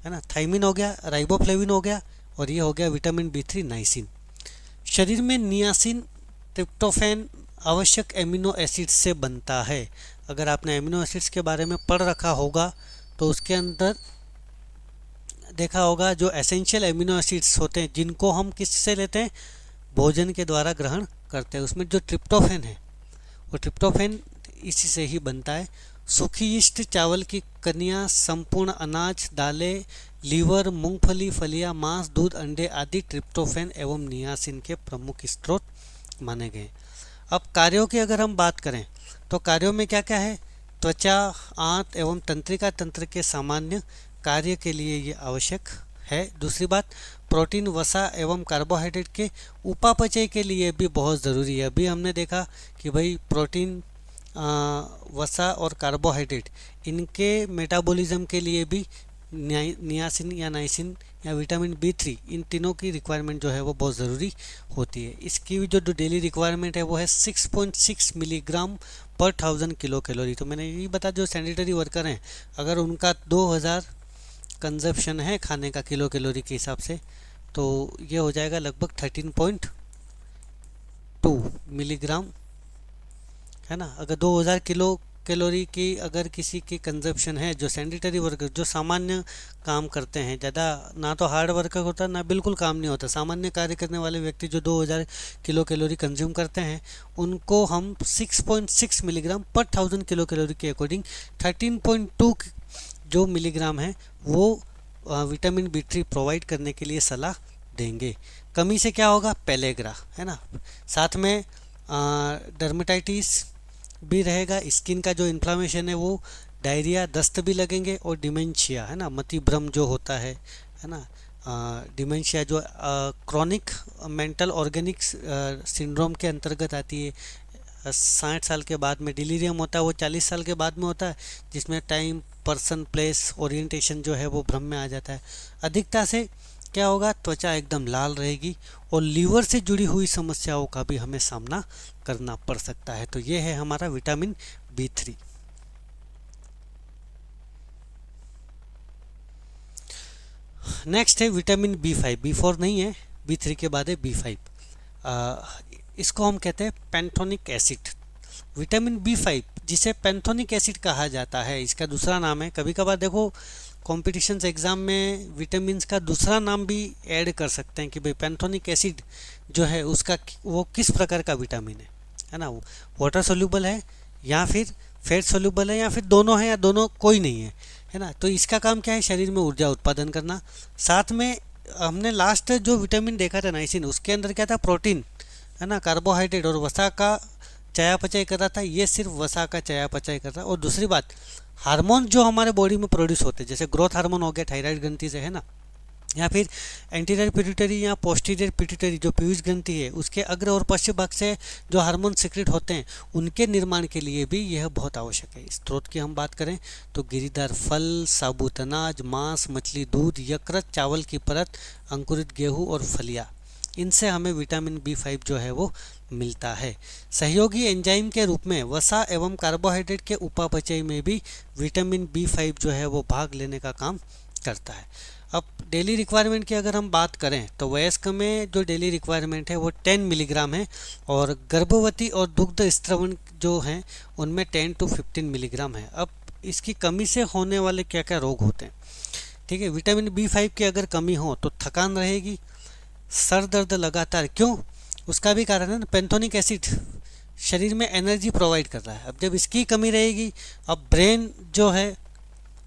है ना, थायमिन हो गया, राइबोफ्लेविन हो गया, और ये हो गया विटामिन B3 नाइसिन। शरीर में नियासिन, ट्रिप्टोफैन आवश्यक एमिनो एसिड्स से बनता है। अगर आपने एमिनो एसिड्स के बारे में पढ़ रखा होगा तो उसके अंदर देखा होगा जो एसेंशियल एमिनो एसिड्स होते हैं जिनको हम किससे लेते हैं, भोजन के द्वारा ग्रहण करते हैं, उसमें जो ट्रिप्टोफैन है वो ट्रिप्टोफैन इसी से ही बनता है। सूखी यीस्ट, चावल की कनियाँ, संपूर्ण अनाज, दालें, लीवर, मूंगफली, फलियां, मांस, दूध, अंडे आदि ट्रिप्टोफैन एवं नियासिन के प्रमुख स्रोत माने गए। अब कार्यों की अगर हम बात करें तो कार्यों में क्या क्या है, त्वचा, आंत एवं तंत्रिका तंत्र के सामान्य कार्य के लिए ये आवश्यक है। दूसरी बात, प्रोटीन, वसा एवं कार्बोहाइड्रेट के उपापचय के लिए भी बहुत ज़रूरी है। अभी हमने देखा कि भाई प्रोटीन, वसा और कार्बोहाइड्रेट, इनके मेटाबॉलिज्म के लिए भी नियासिन या नाइसिन या विटामिन B3, इन तीनों की रिक्वायरमेंट जो है वो बहुत ज़रूरी होती है। इसकी जो डेली रिक्वायरमेंट है वो है 6.6 मिलीग्राम पर 1000 किलो कैलोरी। तो मैंने यही बता, जो सैनिटरी वर्कर हैं अगर उनका 2000 कंजप्शन है खाने का किलो कैलोरी के हिसाब से, तो ये हो जाएगा लगभग 13.2 मिलीग्राम, है ना। अगर 2000 किलो कैलोरी की अगर किसी की कंजप्शन है, जो सैनिटरी वर्कर, जो सामान्य काम करते हैं, ज़्यादा ना तो हार्ड वर्कर होता ना बिल्कुल काम नहीं होता, सामान्य कार्य करने वाले व्यक्ति जो 2000 किलो कैलोरी कंज्यूम करते हैं, उनको हम 6.6 मिलीग्राम पर 1000 किलो कैलोरी के अकॉर्डिंग 13.2 जो मिलीग्राम है वो विटामिन B3 प्रोवाइड करने के लिए सलाह देंगे। कमी से क्या होगा, पेलेग्रा, है ना। साथ में डर्मेटाइटिस भी रहेगा, स्किन का जो इन्फ्लामेशन है वो, डायरिया, दस्त भी लगेंगे, और डिमेंशिया, है ना, मतिभ्रम जो होता है ना। डिमेंशिया जो क्रॉनिक मेंटल ऑर्गेनिक सिंड्रोम के अंतर्गत आती है। 60 साल के बाद में डिलीरियम होता है, वो 40 साल के बाद में होता है, जिसमें टाइम, पर्सन, प्लेस, ओरिएंटेशन जो है वो भ्रम में आ जाता है। अधिकता से क्या होगा, त्वचा एकदम लाल रहेगी, और लीवर से जुड़ी हुई समस्याओं का भी हमें सामना करना पड़ सकता है। तो ये है हमारा विटामिन B3। नेक्स्ट है विटामिन B5। B4 नहीं है, B3 के बाद है B5। इसको हम कहते हैं पैंथोनिक एसिड। विटामिन B5 जिसे पैंथोनिक एसिड कहा जाता है, इसका दूसरा नाम है। कभी कभार देखो कॉम्पिटिशन्स एग्ज़ाम में विटामिन का दूसरा नाम भी ऐड कर सकते हैं कि भाई पैंथोनिक एसिड जो है उसका वो किस प्रकार का विटामिन है ना। वो वाटर सोल्यूबल है या फिर फैट सोल्यूबल है या फिर दोनों है या दोनों कोई नहीं है ना। तो इसका काम क्या है, शरीर में ऊर्जा उत्पादन करना। साथ में हमने लास्ट जो विटामिन देखा था नाइसिन, उसके अंदर क्या था, प्रोटीन, है ना, कार्बोहाइड्रेट और वसा का चयापचय कर रहा था। ये सिर्फ वसा का चयापचय कर रहा है। और दूसरी बात, हार्मोन जो हमारे बॉडी में प्रोड्यूस होते हैं, जैसे ग्रोथ हार्मोन हो गया थायराइड ग्रंथि से, है ना, या फिर एंटीरियर पिट्यूटरी या पोस्टीरियर पिट्यूटरी जो पीयूष ग्रंथि है, उसके अग्र और पश्चिम भाग से जो हार्मोन सिक्रेट होते हैं, उनके निर्माण के लिए भी यह बहुत आवश्यक है। स्रोत की हम बात करें तो गिरीदार फल, साबुत अनाज, मांस, मछली, दूध, यकृत, चावल की परत, अंकुरित गेहूँ और फलियाँ, इनसे हमें विटामिन B5 जो है वो मिलता है। सहयोगी एंजाइम के रूप में वसा एवं कार्बोहाइड्रेट के उपापचय में भी विटामिन B5 जो है वो भाग लेने का काम करता है। अब डेली रिक्वायरमेंट की अगर हम बात करें तो वयस्क में जो डेली रिक्वायरमेंट है वो 10 मिलीग्राम है, और गर्भवती और दुग्ध स्त्रवण जो हैं उनमें 10 to 15 मिलीग्राम है। अब इसकी कमी से होने वाले क्या क्या रोग होते हैं, ठीक है। विटामिन B5 की अगर कमी हो तो थकान रहेगी, सर दर्द लगातार, क्यों, उसका भी कारण है ना, पैंथोनिक एसिड शरीर में एनर्जी प्रोवाइड कर रहा है। अब जब इसकी कमी रहेगी, अब ब्रेन जो है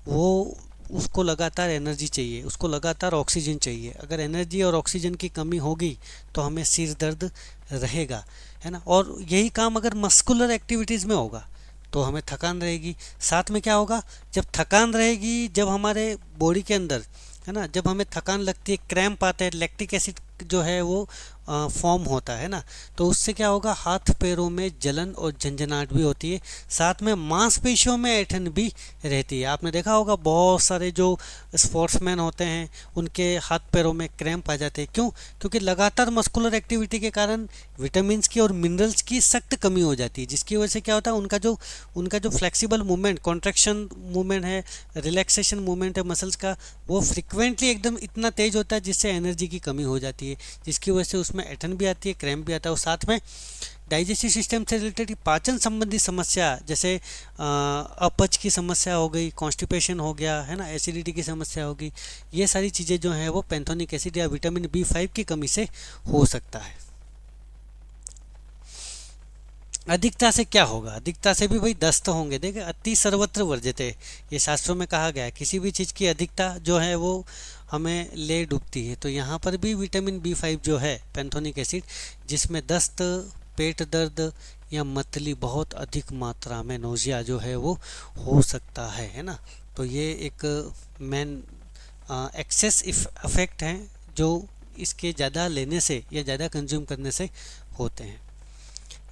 वो, उसको लगातार एनर्जी चाहिए, उसको लगातार ऑक्सीजन चाहिए। अगर एनर्जी और ऑक्सीजन की कमी होगी तो हमें सिर दर्द रहेगा, है ना। और यही काम अगर मस्कुलर एक्टिविटीज़ में होगा तो हमें थकान रहेगी। साथ में क्या होगा, जब थकान रहेगी, जब हमारे बॉडी के अंदर, है ना, जब हमें थकान लगती है, क्रैम्प आता है, लैक्टिक एसिड जो है वो फॉर्म होता है ना, तो उससे क्या होगा, हाथ पैरों में जलन और झंझनाहट भी होती है। साथ में मांसपेशियों में ऐंठन भी रहती है। आपने देखा होगा बहुत सारे जो स्पोर्ट्समैन होते हैं उनके हाथ पैरों में क्रैम्प आ जाते हैं, क्यों, क्योंकि लगातार मस्कुलर एक्टिविटी के कारण विटामिन्स की और मिनरल्स की सख्त कमी हो जाती है, जिसकी वजह से क्या होता है, उनका जो फ्लेक्सिबल मूवमेंट, कॉन्ट्रैक्शन मूवमेंट है, रिलैक्सेशन मूवमेंट है मसल्स का, वो फ्रिक्वेंटली एकदम इतना तेज होता है जिससे एनर्जी की कमी हो जाती है, जिसकी वजह से उसमें ऐंठन भी आती है, क्रैम्प भी आता है। और साथ में डाइजेस्टिव सिस्टम से रिलेटेड पाचन संबंधी समस्या, जैसे अपच की समस्या हो गई, कॉन्स्टिपेशन हो गया, है ना, एसिडिटी की समस्या होगी, ये सारी चीज़ें जो हैं वो पैंथोनिक एसिड या विटामिन B5 की कमी से हो सकता है। अधिकता से क्या होगा, अधिकता से भी भाई दस्त होंगे। देखिए, अति सर्वत्र वर्ज्यते, ये शास्त्रों में कहा गया है, किसी भी चीज़ की अधिकता जो है वो हमें ले डूबती है। तो यहाँ पर भी विटामिन B5 जो है पैंथोनिक एसिड, जिसमें दस्त, पेट दर्द, या मतली बहुत अधिक मात्रा में नोजिया जो है वो हो सकता है ना। तो ये एक मेन एक्सेस इफेक्ट हैं जो इसके ज़्यादा लेने से या ज़्यादा कंज्यूम करने से होते हैं।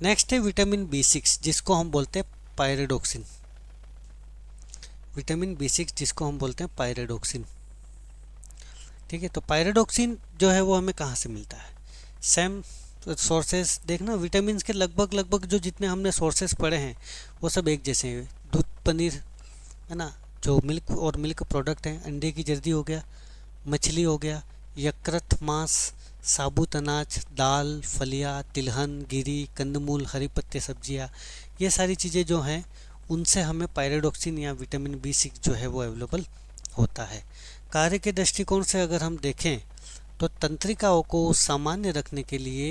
नेक्स्ट है विटामिन B6 जिसको हम बोलते हैं पायरिडोक्सिन। विटामिन B6 जिसको हम बोलते हैं पायरिडोक्सिन, ठीक है। तो पायरिडोक्सिन जो है वो हमें कहाँ से मिलता है? सेम सोर्सेस देखना, विटामिन के लगभग लगभग जो जितने हमने सोर्सेस पढ़े हैं वो सब एक जैसे हैं। दूध, पनीर है ना, जो मिल्क और मिल्क प्रोडक्ट हैं, अंडे की जर्दी हो गया, मछली हो गया, यकृत मांस, साबुत अनाज, दाल, फलियाँ, तिलहन, गिरी, कंदमूल, हरी पत्ते सब्जियाँ, ये सारी चीज़ें जो हैं उनसे हमें पायरिडोक्सिन या विटामिन B6 जो है वो अवेलेबल होता है। कार्य के दृष्टिकोण से अगर हम देखें तो तंत्रिकाओं को सामान्य रखने के लिए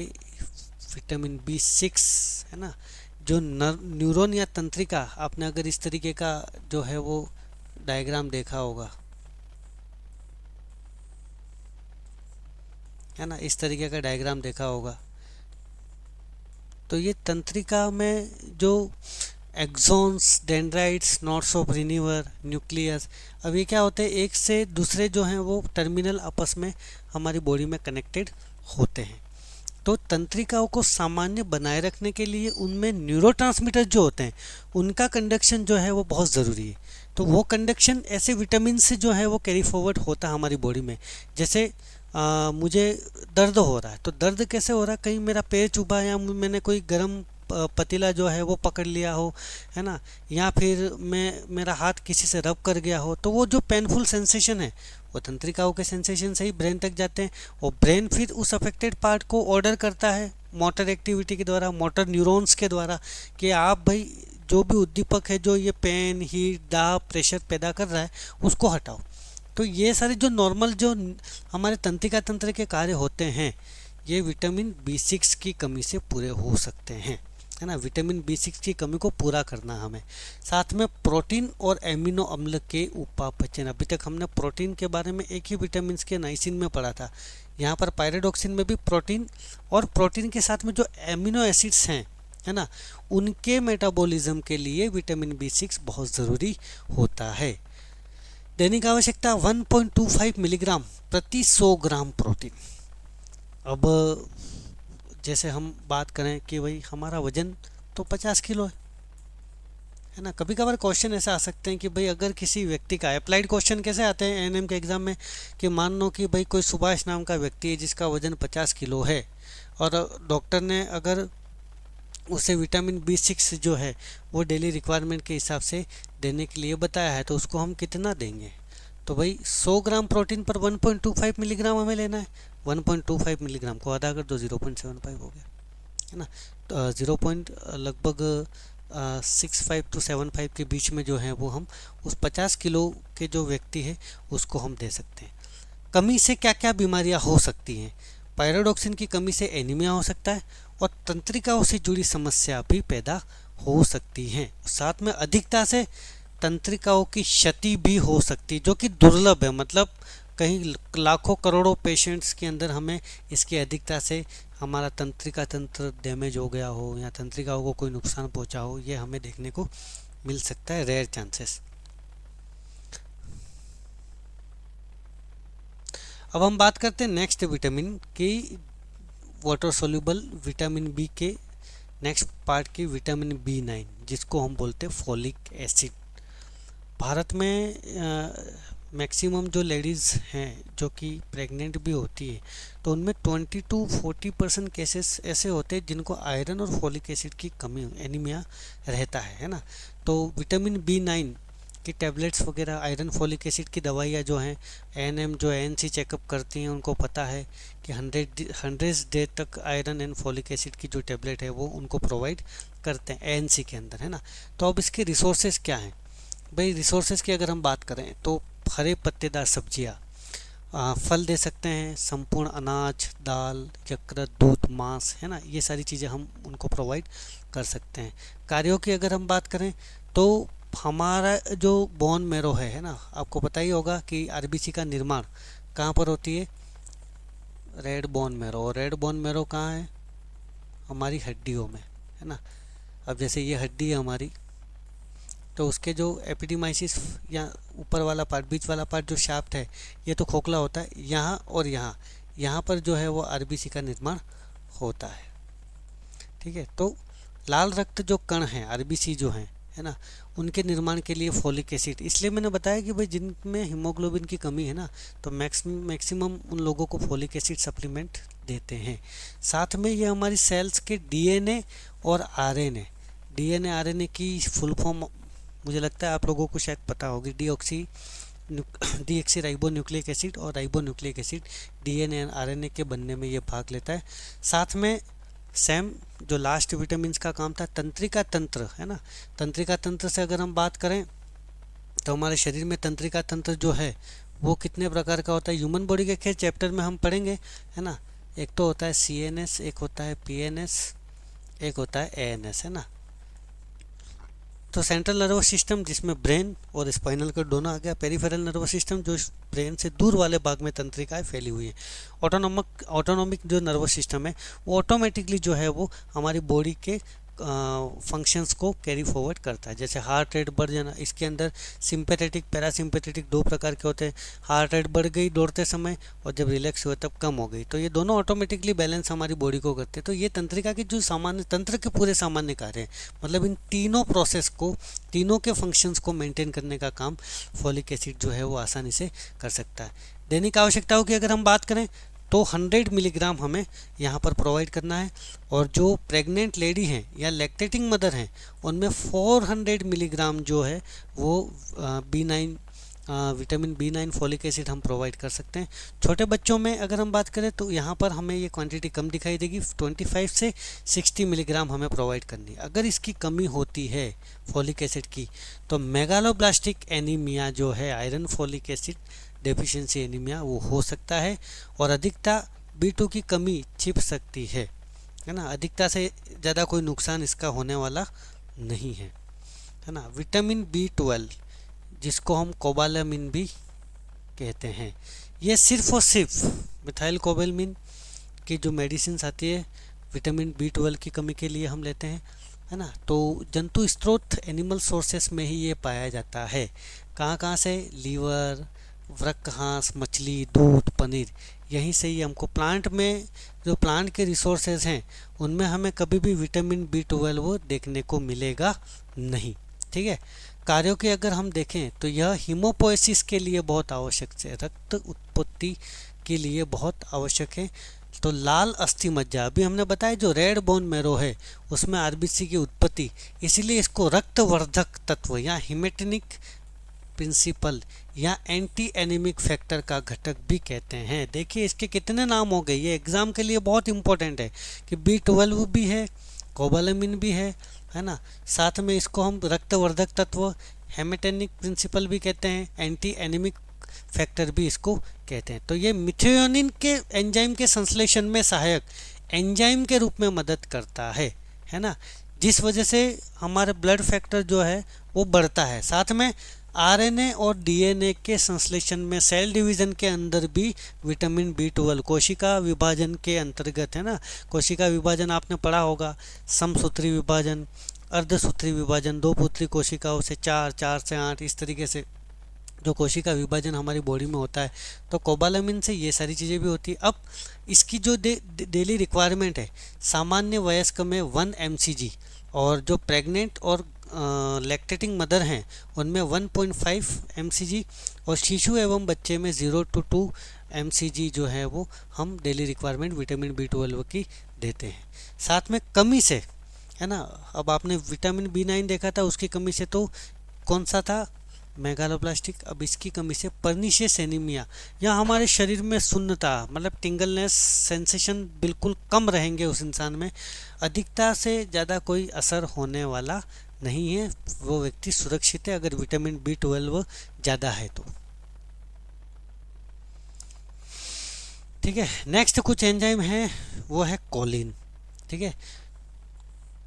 विटामिन B6 है ना, जो न्यूरॉन या तंत्रिका, आपने अगर इस तरीके का जो है वो डायग्राम देखा होगा है ना, इस तरीके का डायग्राम देखा होगा, तो ये तंत्रिका में जो axons, dendrites, nodes of Ranvier, nucleus, अब ये क्या होते हैं, एक से दूसरे जो हैं वो टर्मिनल आपस में हमारी बॉडी में कनेक्टेड होते हैं। तो तंत्रिकाओं को सामान्य बनाए रखने के लिए उनमें न्यूरोट्रांसमीटर जो होते हैं उनका कंडक्शन जो है वो बहुत ज़रूरी है। तो वो कंडक्शन ऐसे विटामिन से जो है वो कैरी फॉरवर्ड होता है हमारी बॉडी में। जैसे मुझे दर्द हो रहा है, तो दर्द कैसे हो रहा है, कहीं मेरा पैर चुभा या मैंने कोई गर्म पतीला जो है वो पकड़ लिया हो है ना, या फिर मेरा हाथ किसी से रब कर गया हो, तो वो जो पेनफुल सेंसेशन है वो तंत्रिकाओं के सेंसेशन से ही ब्रेन तक जाते हैं, और ब्रेन फिर उस अफेक्टेड पार्ट को ऑर्डर करता है मोटर एक्टिविटी के द्वारा, मोटर न्यूरॉन्स के द्वारा, कि आप भाई जो भी उद्दीपक है जो ये पेन, हीट, दाब, प्रेशर पैदा कर रहा है उसको हटाओ। तो ये सारे जो नॉर्मल जो हमारे तंत्रिका तंत्र के कार्य होते हैं ये विटामिन B6 की कमी से पूरे हो सकते हैं, है ना। विटामिन B6 की कमी को पूरा करना हमें। साथ में प्रोटीन और एमिनो अम्ल के उपापचय, अभी तक हमने प्रोटीन के बारे में एक ही विटामिन के नाइसिन में पढ़ा था, यहाँ पर पायरिडोक्सिन में भी प्रोटीन, और प्रोटीन के साथ में जो एमिनो एसिड्स हैं है ना, उनके मेटाबॉलिज्म के लिए विटामिन B6 बहुत ज़रूरी होता है। दैनिक आवश्यकता 1.25 मिलीग्राम प्रति 100 ग्राम प्रोटीन। अब जैसे हम बात करें कि भाई हमारा वजन तो 50 किलो है ना, कभी कभार क्वेश्चन ऐसे आ सकते हैं कि भाई अगर किसी व्यक्ति का, अप्लाइड क्वेश्चन कैसे आते हैं एएनएम के एग्ज़ाम में, कि मान लो कि भाई कोई सुभाष नाम का व्यक्ति है जिसका वजन 50 किलो है, और डॉक्टर ने अगर उसे विटामिन B6 जो है वो डेली रिक्वायरमेंट के हिसाब से देने के लिए बताया है, तो उसको हम कितना देंगे? तो भाई 100 ग्राम प्रोटीन पर 1.25 मिलीग्राम हमें लेना है। 1.25 मिलीग्राम को आधा कर दो, 0.75 हो गया है ना। तो 0. लगभग 65 to 75 के बीच में जो है वो हम उस 50 किलो के जो व्यक्ति है उसको हम दे सकते हैं। कमी से क्या क्या बीमारियां हो सकती हैं? पायरिडोक्सिन की कमी से एनीमिया हो सकता है, और तंत्रिकाओं से जुड़ी समस्या भी पैदा हो सकती हैं। साथ में अधिकता से तंत्रिकाओं की क्षति भी हो सकती है, जो कि दुर्लभ है, मतलब कहीं लाखों करोड़ों पेशेंट्स के अंदर हमें इसकी अधिकता से हमारा तंत्रिका तंत्र डैमेज हो गया हो या तंत्रिकाओं को कोई नुकसान पहुंचा हो, ये हमें देखने को मिल सकता है, रेयर चांसेस। अब हम बात करते हैं नेक्स्ट विटामिन की, वाटर सोल्यूबल विटामिन बी के नेक्स्ट पार्ट की, विटामिन B9 जिसको हम बोलते हैं फॉलिक एसिड। भारत में मैक्सिमम जो लेडीज़ हैं जो कि प्रेग्नेंट भी होती है, तो उनमें 20 to 40% केसेस ऐसे होते हैं जिनको आयरन और फॉलिक एसिड की कमी, एनीमिया रहता है ना। तो विटामिन B9 की टैबलेट्स वगैरह, आयरन फॉलिक एसिड की दवाइयाँ जो हैं, एएनएम जो ANC चेकअप करती हैं उनको पता है कि 100 डे तक आयरन एंड फॉलिक एसिड की जो टैबलेट है वो उनको प्रोवाइड करते हैं ANC के अंदर, है ना। तो अब इसके रिसोर्सेज क्या हैं भाई? रिसोर्सेज की अगर हम बात करें तो हरे पत्तेदार सब्जियाँ, फल दे सकते हैं, संपूर्ण अनाज, दाल, यकृत, दूध, मांस, है ना, ये सारी चीज़ें हम उनको प्रोवाइड कर सकते हैं। कार्यों की अगर हम बात करें तो हमारा जो बोन मैरो है ना, आपको पता ही होगा कि RBC का निर्माण कहाँ पर होती है? Red bone marrow. और रेड बोन मैरो कहाँ है? हमारी हड्डियों में, है ना। अब जैसे ये हड्डी है हमारी, तो उसके जो एपिडीमाइसिस या ऊपर वाला पार्ट, बीच वाला पार्ट जो शाफ्ट है, ये तो खोखला होता है, यहाँ और यहाँ पर जो है वो आरबीसी का निर्माण होता है। ठीक है, तो लाल रक्त जो कण हैं, आरबीसी जो हैं, है ना, उनके निर्माण के लिए फोलिक एसिड, इसलिए मैंने बताया कि भाई जिनमें हीमोग्लोबिन की कमी है ना, तो मैक्सिमम उन लोगों को फोलिक एसिड सप्लीमेंट देते हैं। साथ में ये हमारी सेल्स के डीएनए और आरएनए, डीएनए आरएनए की फुल फॉर्म मुझे लगता है आप लोगों को शायद पता होगी, डीऑक्सी राइबो न्यूक्लिक एसिड और ribo nucleic acid DNA RNA के बनने में ये भाग लेता है। साथ में सेम जो लास्ट विटामिन का काम था, तंत्रिका तंत्र, है ना, तंत्रिका तंत्र से अगर हम बात करें तो हमारे शरीर में तंत्रिका तंत्र जो है वो कितने प्रकार का होता है, ह्यूमन बॉडी के खैर चैप्टर में हम पढ़ेंगे, है ना। एक तो होता है सीएनएस, एक होता है पीएनएस, एक होता है एएनएस, है ना। तो सेंट्रल नर्वस सिस्टम जिसमें ब्रेन और स्पाइनल कॉर्ड दोनों आ गया, पेरिफेरल नर्वस सिस्टम जो ब्रेन से दूर वाले भाग में तंत्रिकाएं फैली हुई है, ऑटोनॉमिक जो नर्वस सिस्टम है वो ऑटोमेटिकली जो है वो हमारी बॉडी के फंक्शंस को कैरी फॉरवर्ड करता है। जैसे हार्ट रेट बढ़ जाना, इसके अंदर सिंपैथेटिक पैरासिम्पैथेटिक दो प्रकार के होते हैं। हार्ट रेट बढ़ गई दौड़ते समय और जब रिलैक्स हुए तब कम हो गई, तो ये दोनों ऑटोमेटिकली बैलेंस हमारी बॉडी को करते हैं। तो ये तंत्रिका के जो सामान्य तंत्र के पूरे सामान्य कार्य हैं, मतलब इन तीनों प्रोसेस को, तीनों के फंक्शंस को मेंटेन करने का काम फॉलिक एसिड जो है वो आसानी से कर सकता है। दैनिक आवश्यकताओं की अगर हम बात करें तो 100 मिलीग्राम हमें यहाँ पर प्रोवाइड करना है, और जो प्रेग्नेंट लेडी हैं या लैक्टेटिंग मदर हैं उनमें 400 मिलीग्राम जो है वो B9 vitamin B9 folic acid हम प्रोवाइड कर सकते हैं। छोटे बच्चों में अगर हम बात करें तो यहाँ पर हमें ये क्वांटिटी कम दिखाई देगी, 25 से 60 मिलीग्राम हमें प्रोवाइड करनी है। अगर इसकी कमी होती है फॉलिक एसिड की तो मेगालोब्लास्टिक एनीमिया जो है, iron folic acid deficiency anaemia, वो हो सकता है, और अधिकता B2 की कमी छिप सकती है ना। अधिकता से ज़्यादा कोई नुकसान इसका होने वाला नहीं है ना। विटामिन B12 जिसको हम कोबालामिन भी कहते हैं, ये सिर्फ और सिर्फ मिथाइल कोबालमिन की जो मेडिसिन आती है विटामिन B12 की कमी के लिए हम लेते हैं, है ना। तो जंतु स्रोत एनिमल सोर्सेस में ही ये पाया जाता है। कहाँ से, लीवर, वृक्क, हाँस, मछली, दूध, पनीर, यहीं से ही हमको प्लांट में जो प्लांट के रिसोर्सेज हैं उनमें हमें कभी भी विटामिन B12 वो देखने को मिलेगा नहीं। ठीक है, कार्यों के अगर हम देखें तो यह हीमोपोएसिस के लिए बहुत आवश्यक है, रक्त उत्पत्ति के लिए बहुत आवश्यक है। तो लाल अस्थि मज्जा, अभी हमने बताया जो रेड बोन मैरो है उसमें आरबीसी की उत्पत्ति, इसीलिए इसको रक्तवर्धक तत्व या हिमेटेनिक प्रिंसिपल या एंटी एनीमिक फैक्टर का घटक भी कहते हैं। देखिए इसके कितने नाम हो गए, ये एग्जाम के लिए बहुत इंपॉर्टेंट है कि B12 भी है, कोबालामिन भी है ना। साथ में इसको हम रक्तवर्धक तत्व, हेमेटेनिक प्रिंसिपल भी कहते हैं, एंटी एनीमिक फैक्टर भी इसको कहते हैं। तो ये मिथ्योनिन के एंजाइम के संश्लेषण में सहायक एंजाइम के रूप में मदद करता है ना, जिस वजह से हमारे ब्लड फैक्टर जो है वो बढ़ता है। साथ में आरएनए और डीएनए के संश्लेषण में, सेल डिवीजन के अंदर भी विटामिन B12 कोशिका विभाजन के अंतर्गत, है ना। कोशिका विभाजन आपने पढ़ा होगा, समसूत्री विभाजन, अर्धसूत्री विभाजन, 2 पुत्री कोशिकाओं से 4, 4 से 8, इस तरीके से जो कोशिका विभाजन हमारी बॉडी में होता है। तो कोबालामिन से ये सारी चीज़ें भी होती है। अब इसकी जो डेली रिक्वायरमेंट है, सामान्य वयस्क में 1 mcg, और जो प्रेग्नेंट और लैक्टेटिंग मदर हैं उनमें 1.5 mcg, और शिशु एवं बच्चे में 0 to 2 mcg जो है वो हम डेली रिक्वायरमेंट विटामिन B12 की देते हैं। साथ में कमी से, है ना, अब आपने विटामिन B9 देखा था, उसकी कमी से तो कौन सा था, मेगालोब्लास्टिक। अब इसकी कमी से पर्निशियस एनीमिया, या हमारे शरीर में शून्यता, मतलब टिंगलनेस सेंसेशन बिल्कुल कम रहेंगे उस इंसान में। अधिकता से ज़्यादा कोई असर होने वाला नहीं है, वो व्यक्ति सुरक्षित है अगर विटामिन B12 ज़्यादा है तो। ठीक है, नेक्स्ट कुछ एंजाइम है, वो है कोलिन। ठीक है,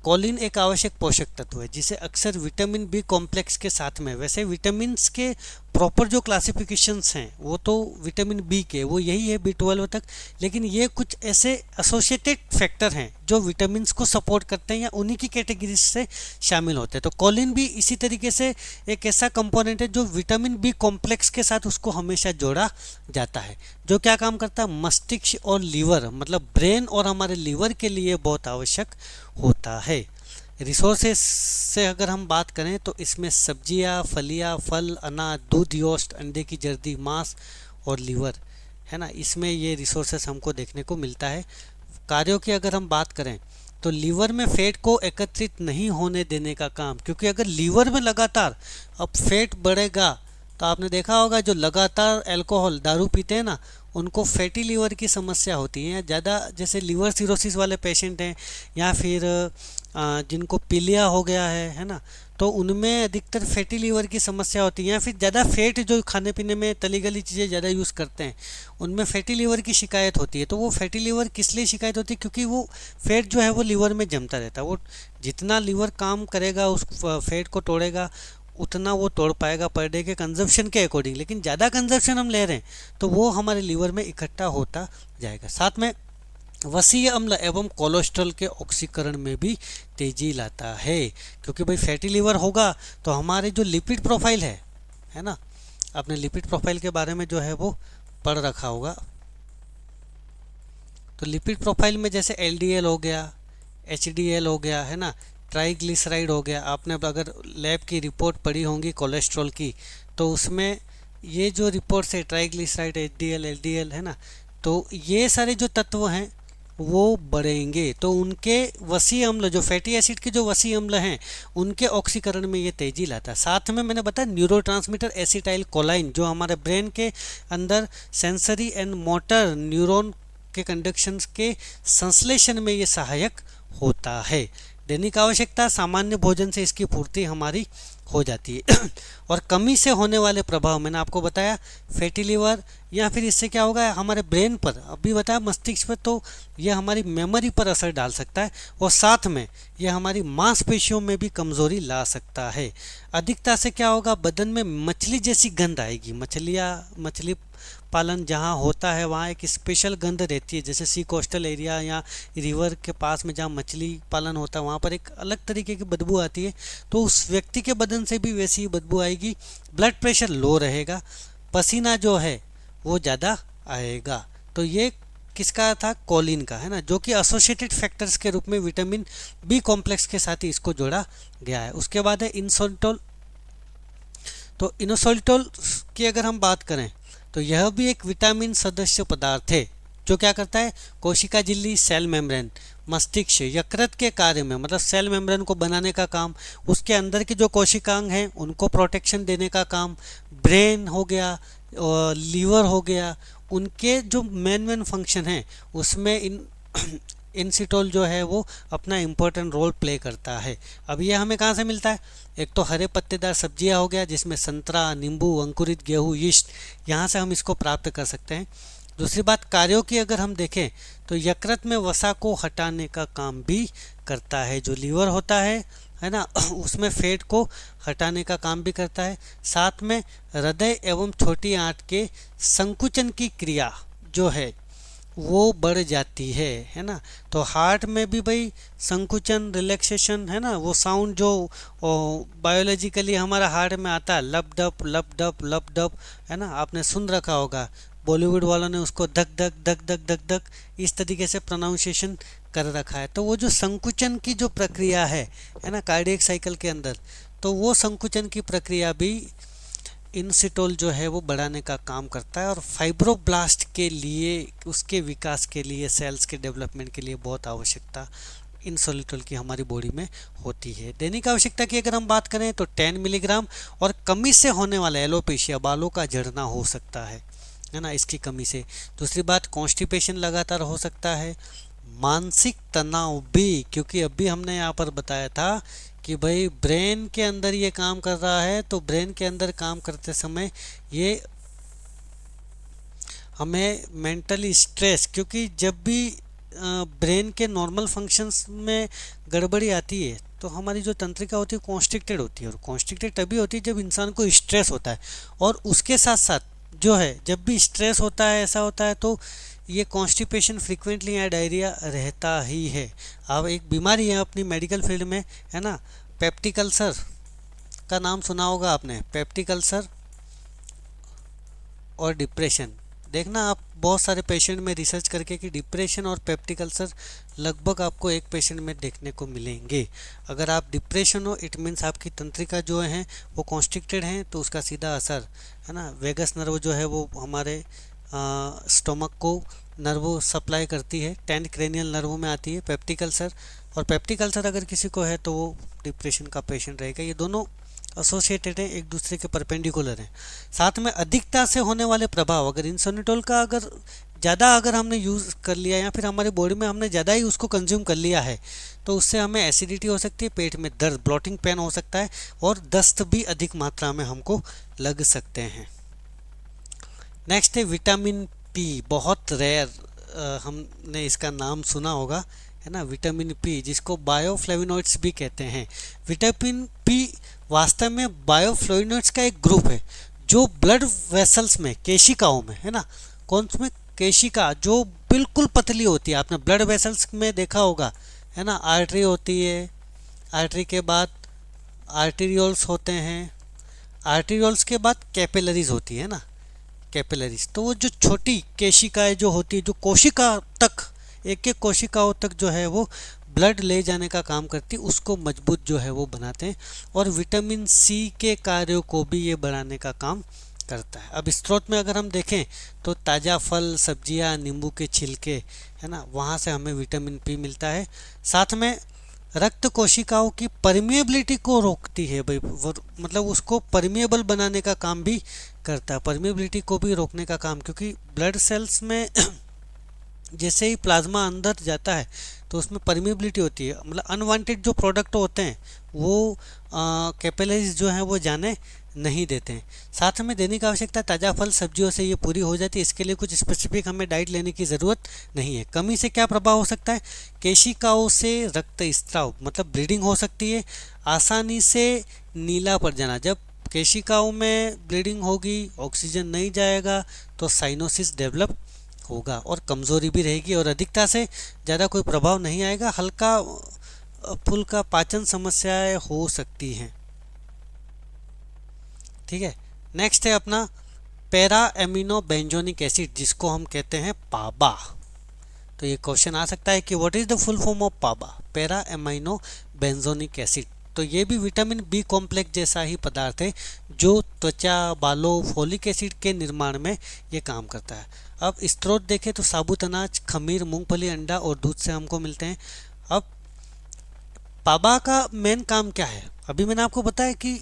कोलिन एक आवश्यक पोषक तत्व है जिसे अक्सर विटामिन B कॉम्प्लेक्स के साथ में, वैसे विटामिन्स के प्रॉपर जो क्लासिफिकेशंस हैं वो तो विटामिन बी के वो यही है B12 तक, लेकिन ये कुछ ऐसे एसोसिएटेड फैक्टर हैं जो विटामिन्स को सपोर्ट करते हैं या उन्हीं की कैटेगरी से शामिल होते हैं। तो कोलिन भी इसी तरीके से एक ऐसा कंपोनेंट है जो विटामिन बी कॉम्प्लेक्स के साथ उसको हमेशा जोड़ा जाता है, जो क्या काम करता है, मस्तिष्क और लीवर मतलब ब्रेन और हमारे लीवर के लिए बहुत आवश्यक होता है। रिसोर्सेस से अगर हम बात करें तो इसमें सब्जियां, फलियां, फल, अनाज, दूध, योस्ट, अंडे की जर्दी, मांस और लीवर है ना, इसमें ये रिसोर्सेस हमको देखने को मिलता है। कार्यों की अगर हम बात करें तो लीवर में फैट को एकत्रित नहीं होने देने का काम, क्योंकि अगर लीवर में लगातार अब फैट बढ़ेगा तो आपने देखा होगा जो लगातार अल्कोहल दारू पीते हैं ना उनको फैटी लीवर की समस्या होती है। ज़्यादा जैसे लीवर सिरोसिस वाले पेशेंट हैं या फिर जिनको पीलिया हो गया है ना, तो उनमें अधिकतर फैटी लीवर की समस्या होती है, या फिर ज़्यादा फैट जो खाने पीने में तली गली चीज़ें ज़्यादा यूज़ करते हैं उनमें फैटी लीवर की शिकायत होती है। तो वो फैटी लीवर किस लिए शिकायत होती है, क्योंकि वो फैट जो है वो लीवर में जमता रहता है। वो जितना लीवर काम करेगा उस फैट को तोड़ेगा उतना वो तोड़ पाएगा पर डे के कंजप्शन के अकॉर्डिंग, लेकिन ज़्यादा कंजप्शन हम ले रहे हैं तो वो हमारे लीवर में इकट्ठा होता जाएगा। साथ में वसीय अम्ल एवं कोलेस्ट्रॉल के ऑक्सीकरण में भी तेजी लाता है, क्योंकि भाई फैटी लीवर होगा तो हमारे जो लिपिड प्रोफाइल है ना, आपने लिपिड प्रोफाइल के बारे में जो है वो पढ़ रखा होगा। तो लिपिड प्रोफाइल में जैसे LDL हो गया, HDL हो गया है ना, ट्राइग्लिसराइड हो गया। आपने अगर लैब की रिपोर्ट पढ़ी होंगी कोलेस्ट्रॉल की तो उसमें ये जो रिपोर्ट्स है ट्राइग्लिसराइड, HDL, LDL है ना, तो ये सारे जो तत्व हैं वो बढ़ेंगे तो उनके वसीय अम्ल जो फैटी एसिड के जो वसीय अम्ल हैं उनके ऑक्सीकरण में ये तेजी लाता है। साथ में मैंने बताया न्यूरोट्रांसमीटर एसिटाइल कोलाइन जो हमारे ब्रेन के अंदर सेंसरी एंड मोटर न्यूरॉन के कंडक्शंस के संश्लेषण में ये सहायक होता है। दैनिक आवश्यकता सामान्य भोजन से इसकी पूर्ति हमारी हो जाती है। और कमी से होने वाले प्रभाव मैंने आपको बताया फैटी लीवर, या फिर इससे क्या होगा हमारे ब्रेन पर, अभी बताया मस्तिष्क पर, तो यह हमारी मेमोरी पर असर डाल सकता है और साथ में यह हमारी मांसपेशियों में भी कमज़ोरी ला सकता है। अधिकता से क्या होगा, बदन में मछली जैसी गंध आएगी। मछली पालन जहाँ होता है वहाँ एक स्पेशल गंध रहती है, जैसे सी कोस्टल एरिया या रिवर के पास में जहाँ मछली पालन होता है वहाँ पर एक अलग तरीके की बदबू आती है, तो उस व्यक्ति के बदन से भी वैसी ही बदबू आएगी। ब्लड प्रेशर लो रहेगा, पसीना जो है वो ज़्यादा आएगा। तो ये किसका था, कोलिन का है ना, जो कि एसोसिएटेड फैक्टर्स के रूप में विटामिन बी कॉम्प्लेक्स के साथ ही इसको जोड़ा गया है। उसके बाद है इनसोल्टोल। तो इनोसोल्टोल की अगर हम बात करें तो यह भी एक विटामिन सदस्य पदार्थ है जो क्या करता है, कोशिका झिल्ली, सेल मेम्ब्रेन, मस्तिष्क, यकृत के कार्य में मतलब सेल मेम्ब्रेन को बनाने का काम, उसके अंदर के जो कोशिकांग हैं उनको प्रोटेक्शन देने का काम, ब्रेन हो गया और लीवर हो गया, उनके जो मेन फंक्शन हैं उसमें इनसिटोल जो है वो अपना इम्पोर्टेंट रोल प्ले करता है। अब ये हमें कहाँ से मिलता है, एक तो हरे पत्तेदार सब्जियां हो गया जिसमें संतरा, नींबू, अंकुरित गेहूँ, यीस्ट, यहाँ से हम इसको प्राप्त कर सकते हैं। दूसरी बात कार्यों की अगर हम देखें तो यकृत में वसा को हटाने का काम भी करता है, जो लीवर होता है ना, उसमें फैट को हटाने का काम भी करता है। साथ में हृदय एवं छोटी आंत के संकुचन की क्रिया जो है वो बढ़ जाती है ना, तो हार्ट में भी भाई संकुचन, रिलैक्सेशन है ना, वो साउंड जो बायोलॉजिकली हमारा हार्ट में आता है, लब डप लब डप लब डप है ना, आपने सुन रखा होगा, बॉलीवुड वालों ने उसको धक धक धक धक धक धक इस तरीके से प्रोनाउंसिएशन कर रखा है। तो वो जो संकुचन की जो प्रक्रिया है ना कार्डियक साइकिल के अंदर, तो वो संकुचन की प्रक्रिया भी इनसिटोल जो है वो बढ़ाने का काम करता है और फाइब्रोब्लास्ट के लिए, उसके विकास के लिए, सेल्स के डेवलपमेंट के लिए बहुत आवश्यकता इनसोलिटोल की हमारी बॉडी में होती है। दैनिक आवश्यकता की अगर हम बात करें तो 10 मिलीग्राम, और कमी से होने वाला एलोपेशिया, बालों का झड़ना हो सकता है ना, इसकी कमी से। दूसरी बात कॉन्स्टिपेशन लगातार हो सकता है, मानसिक तनाव भी, क्योंकि अभी हमने यहाँ पर बताया था कि भाई ब्रेन के अंदर ये काम कर रहा है, तो ब्रेन के अंदर काम करते समय ये हमें मेंटली स्ट्रेस, क्योंकि जब भी ब्रेन के नॉर्मल फंक्शंस में गड़बड़ी आती है तो हमारी जो तंत्रिका होती है कॉन्स्ट्रिक्टेड होती है, और कॉन्स्ट्रिक्टेड तभी होती है जब इंसान को स्ट्रेस होता है, और उसके साथ साथ जो है जब भी स्ट्रेस होता है ऐसा होता है तो ये कॉन्स्टिपेशन फ्रीक्वेंटली या डायरिया रहता ही है। अब एक बीमारी है अपनी मेडिकल फील्ड में, है ना, पेप्टिक अल्सर का नाम सुना होगा आपने, पेप्टिक अल्सर और डिप्रेशन। देखना आप बहुत सारे पेशेंट में रिसर्च करके कि डिप्रेशन और पेप्टिक अल्सर लगभग आपको एक पेशेंट में देखने को मिलेंगे। अगर आप डिप्रेशन हो इट मीन्स आपकी तंत्रिका जो है वो कॉन्स्ट्रिक्टेड हैं, तो उसका सीधा असर, है ना, वेगस नर्व जो है वो हमारे स्टोमक को नर्व सप्लाई करती है, 10th क्रेनियल नर्व में आती है पेप्टिक अल्सर, और पेप्टिक अल्सर अगर किसी को है तो वो डिप्रेशन का पेशेंट रहेगा। ये दोनों एसोसिएटेड हैं, एक दूसरे के परपेंडिकुलर हैं। साथ में अधिकता से होने वाले प्रभाव, अगर इंसोनिटोल का अगर ज़्यादा अगर हमने यूज़ कर लिया या फिर हमारे बॉडी में हमने ज़्यादा ही उसको कंज्यूम कर लिया है तो उससे हमें एसिडिटी हो सकती है, पेट में दर्द, ब्लोटिंग पेन हो सकता है, और दस्त भी अधिक मात्रा में हमको लग सकते हैं। नेक्स्ट है विटामिन पी, बहुत रेयर हमने इसका नाम सुना होगा, है ना, विटामिन पी, जिसको बायोफ्लेविनॉइड्स भी कहते हैं। विटामिन पी वास्तव में बायोफ्लोइनोइड्स का एक ग्रुप है जो ब्लड वेसल्स में, केशिकाओं में, है ना, कौन में, केशिका जो बिल्कुल पतली होती है, आपने ब्लड वेसल्स में देखा होगा, है ना, आर्टरी होती है, आर्टरी के बाद आर्टीरियोल्स होते हैं, आर्टीरियोल्स के बाद कैपिलरीज होती है ना, कैपिलरीज। तो वो जो छोटी केशिकाएं जो होती है, जो कोशिका तक, एक एक कोशिकाओं तक जो है वो ब्लड ले जाने का काम करती है, उसको मजबूत जो है वो बनाते हैं, और विटामिन सी के कार्यों को भी ये बढ़ाने का काम करता है। अब स्रोत में अगर हम देखें तो ताज़ा फल, सब्जियां, नींबू के छिलके, है ना, वहाँ से हमें विटामिन पी मिलता है। साथ में रक्त कोशिकाओं की परमिएबिलिटी को रोकती है भाई, मतलब उसको परमिएबल बनाने का काम भी करता है, परमिएबिलिटी को भी रोकने का काम, क्योंकि ब्लड सेल्स में जैसे ही प्लाज्मा अंदर जाता है तो उसमें परमिएबिलिटी होती है, मतलब अनवांटेड जो प्रोडक्ट होते हैं वो कैपिलरीज जो हैं वो जाने नहीं देते हैं। साथ में दैनिक आवश्यकता ताज़ा फल सब्जियों से ये पूरी हो जाती है, इसके लिए कुछ स्पेसिफिक हमें डाइट लेने की ज़रूरत नहीं है। कमी से क्या प्रभाव हो सकता है, केशिकाओं से रक्त स्त्राव, मतलब ब्लीडिंग हो सकती है, आसानी से नीला पड़ जाना, जब केशिकाओं में ब्लीडिंग होगी, ऑक्सीजन नहीं जाएगा तो साइनोसिस डेवलप होगा, और कमज़ोरी भी रहेगी, और अधिकता से ज़्यादा कोई प्रभाव नहीं आएगा, हल्का फुल्का पाचन समस्याएं हो सकती हैं। ठीक है, नेक्स्ट है अपना पैरा एमिनो बेंजोनिक एसिड, जिसको हम कहते हैं पाबा। तो ये क्वेश्चन आ सकता है कि what is the full form of PABA, para amino benzoic acid. तो ये भी विटामिन बी कॉम्प्लेक्स जैसा ही पदार्थ है जो त्वचा, बालों, फोलिक एसिड के निर्माण में ये काम करता है। अब स्रोत देखें तो साबुत अनाज, खमीर, मूंगफली, अंडा और दूध से हमको मिलते हैं। अब पाबा का मेन काम क्या है, अभी मैंने आपको बताया कि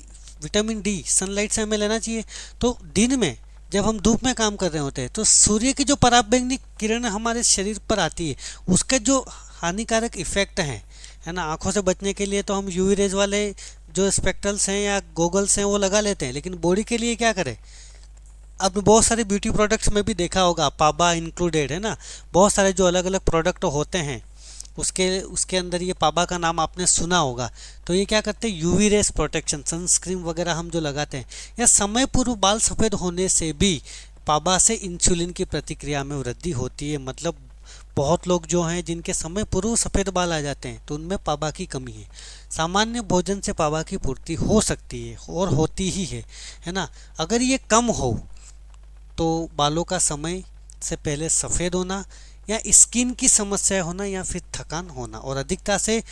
विटामिन डी सनलाइट से हमें लेना चाहिए, तो दिन में जब हम धूप में काम कर रहे होते हैं तो सूर्य की जो पराबैंगनी किरण हमारे शरीर पर आती है उसके जो हानिकारक इफेक्ट हैं, है ना, आंखों से बचने के लिए तो हम यूवी रेज वाले जो स्पेक्ट्रल्स हैं या गोगल्स हैं वो लगा लेते हैं, लेकिन बॉडी के लिए क्या करें, अब बहुत सारे ब्यूटी प्रोडक्ट्स में भी देखा होगा पाबा इंक्लूडेड, है ना, बहुत सारे जो अलग अलग प्रोडक्ट होते हैं उसके अंदर ये पाबा का नाम आपने सुना होगा। तो ये क्या करते हैं, यूवी रेस प्रोटेक्शन, सनस्क्रीन वगैरह हम जो लगाते हैं, या समय पूर्व बाल सफ़ेद होने से भी पाबा से इंसुलिन की प्रतिक्रिया में वृद्धि होती है। मतलब बहुत लोग जो हैं जिनके समय पूर्व सफ़ेद बाल आ जाते हैं तो उनमें पाबा की कमी है। सामान्य भोजन से पाबा की पूर्ति हो सकती है और होती ही है ना। अगर ये कम हो तो बालों का समय से पहले सफ़ेद होना, या स्किन की समस्या होना, या फिर थकान होना, और अधिकता से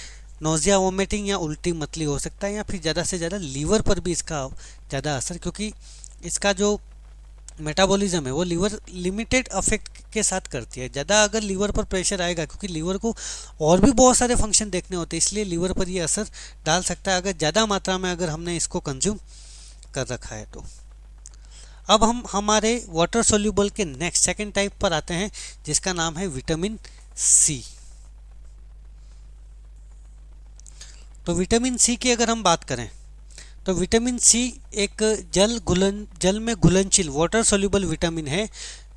नोजिया, वोमिटिंग या उल्टी मतली हो सकता है, या फिर ज़्यादा से ज़्यादा लीवर पर भी इसका ज़्यादा असर, क्योंकि इसका जो मेटाबॉलिज्म है वो लीवर लिमिटेड अफेक्ट के साथ करती है। ज़्यादा अगर लीवर पर प्रेशर आएगा, क्योंकि लीवर को और भी बहुत सारे फंक्शन देखने होते हैं, इसलिए लीवर पर ये असर डाल सकता है अगर ज़्यादा मात्रा में अगर हमने इसको कंज्यूम कर रखा है तो। अब हम हमारे वाटर सोल्यूबल के नेक्स्ट सेकंड टाइप पर आते हैं जिसका नाम है विटामिन सी। तो विटामिन सी की अगर हम बात करें तो विटामिन सी एक जल में घुलनशील वाटर सोल्यूबल विटामिन है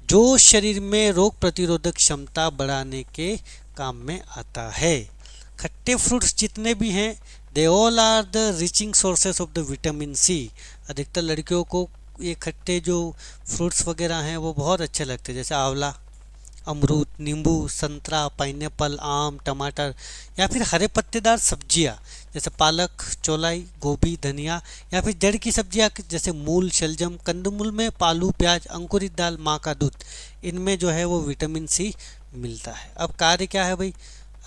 जो शरीर में रोग प्रतिरोधक क्षमता बढ़ाने के काम में आता है। खट्टे फ्रूट्स जितने भी हैं they all are the rich in sources of the vitamin C. अधिकतर लड़कियों को ये खट्टे जो फ्रूट्स वगैरह हैं वो बहुत अच्छे लगते हैं, जैसे आंवला, अमरूद, नींबू, संतरा, पाइनएप्पल, आम, टमाटर, या फिर हरे पत्तेदार सब्जियां जैसे पालक, चौलाई, गोभी, धनिया, या फिर जड़ की सब्जियां जैसे मूल, शलजम, कंदमूल में पालू, प्याज, अंकुरित दाल, माँ का दूध, इनमें जो है वो विटामिन सी मिलता है। अब कार्य क्या है भाई?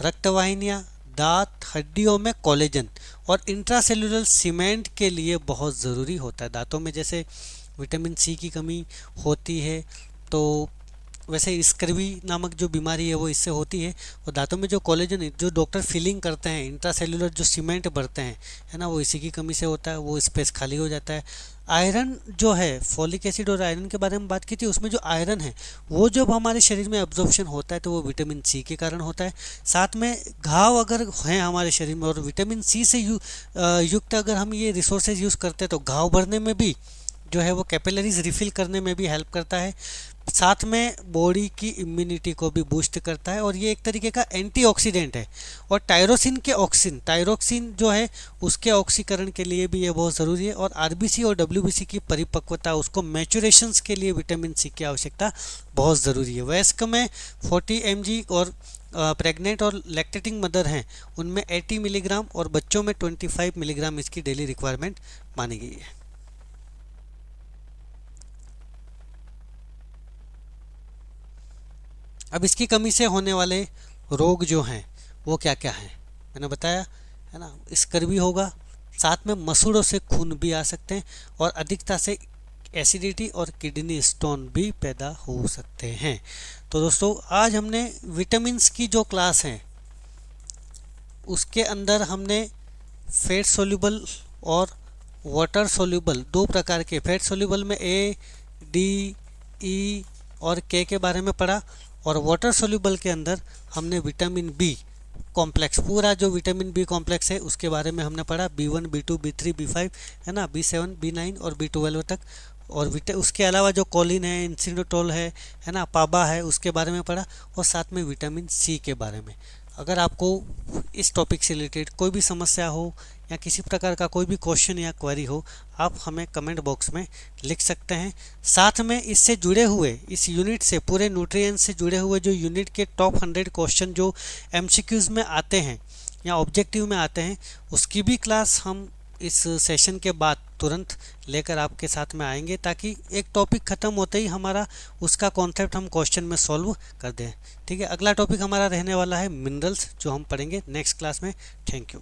रक्तवाहिनियाँ, दांत, हड्डियों में कोलेजन और इंट्रासेल्युलर सीमेंट के लिए बहुत ज़रूरी होता है। दांतों में जैसे विटामिन सी की कमी होती है, तो वैसे स्कर्वी नामक जो बीमारी है वो इससे होती है। और दांतों में जो कोलेजन जो डॉक्टर फिलिंग करते हैं, इंट्रासेल्युलर जो सीमेंट भरते हैं, है ना, वो इसी की कमी से होता है, वो स्पेस खाली हो जाता है। आयरन जो है, फॉलिक एसिड और आयरन के बारे में बात की थी, उसमें जो आयरन है वो जब हमारे शरीर में एब्जॉर्प्शन होता है तो वो विटामिन सी के कारण होता है। साथ में घाव अगर हैं हमारे शरीर में और विटामिन सी से युक्त अगर हम ये रिसोर्सेज यूज़ करते हैं तो घाव भरने में भी जो है वो कैपिलरीज रिफिल करने में भी हेल्प करता है। साथ में बॉडी की इम्यूनिटी को भी बूस्ट करता है और ये एक तरीके का एंटीऑक्सीडेंट है। और टायरोक्सिन जो है उसके ऑक्सीकरण के लिए भी ये बहुत ज़रूरी है। और आरबीसी और डब्ल्यूबीसी की परिपक्वता, उसको मैचुरेशंस के लिए विटामिन सी की आवश्यकता बहुत ज़रूरी है। वयस्क में 40 mg और प्रेग्नेंट और लैक्टेटिंग मदर हैं उनमें 80 मिलीग्राम और बच्चों में 25 मिलीग्राम इसकी डेली रिक्वायरमेंट मानी गई है। अब इसकी कमी से होने वाले रोग जो हैं वो क्या क्या हैं, मैंने बताया है ना। स्कर्वी होगा, साथ में मसूड़ों से खून भी आ सकते हैं और अधिकता से एसिडिटी और किडनी स्टोन भी पैदा हो सकते हैं। तो दोस्तों आज हमने विटामिन्स की जो क्लास है उसके अंदर हमने फैट सोल्यूबल और वाटर सोल्यूबल, दो प्रकार के फैट सोल्यूबल में ए, डी, ई और के बारे में पढ़ा। और वाटर सोल्यूबल के अंदर हमने विटामिन बी कॉम्प्लेक्स, पूरा जो विटामिन बी कॉम्प्लेक्स है उसके बारे में हमने पढ़ा, B1, B2, B3, B5, है ना, B7, B9 और B12 तक। और उसके अलावा जो कोलिन है, इंसिनोटोल है ना, पाबा है, उसके बारे में पढ़ा। और साथ में विटामिन सी के बारे में। अगर आपको इस टॉपिक से रिलेटेड कोई भी समस्या हो या किसी प्रकार का कोई भी क्वेश्चन या क्वेरी हो, आप हमें कमेंट बॉक्स में लिख सकते हैं। साथ में इससे जुड़े हुए, इस यूनिट से, पूरे न्यूट्रिएंट्स से जुड़े हुए जो यूनिट के टॉप 100 क्वेश्चन जो एमसीक्यूज़ में आते हैं या ऑब्जेक्टिव में आते हैं, उसकी भी क्लास हम इस सेशन के बाद तुरंत लेकर आपके साथ में आएंगे, ताकि एक टॉपिक ख़त्म होते ही हमारा उसका कॉन्सेप्ट हम क्वेश्चन में सॉल्व कर दें। ठीक है, अगला टॉपिक हमारा रहने वाला है मिनरल्स, जो हम पढ़ेंगे नेक्स्ट क्लास में। Thank you.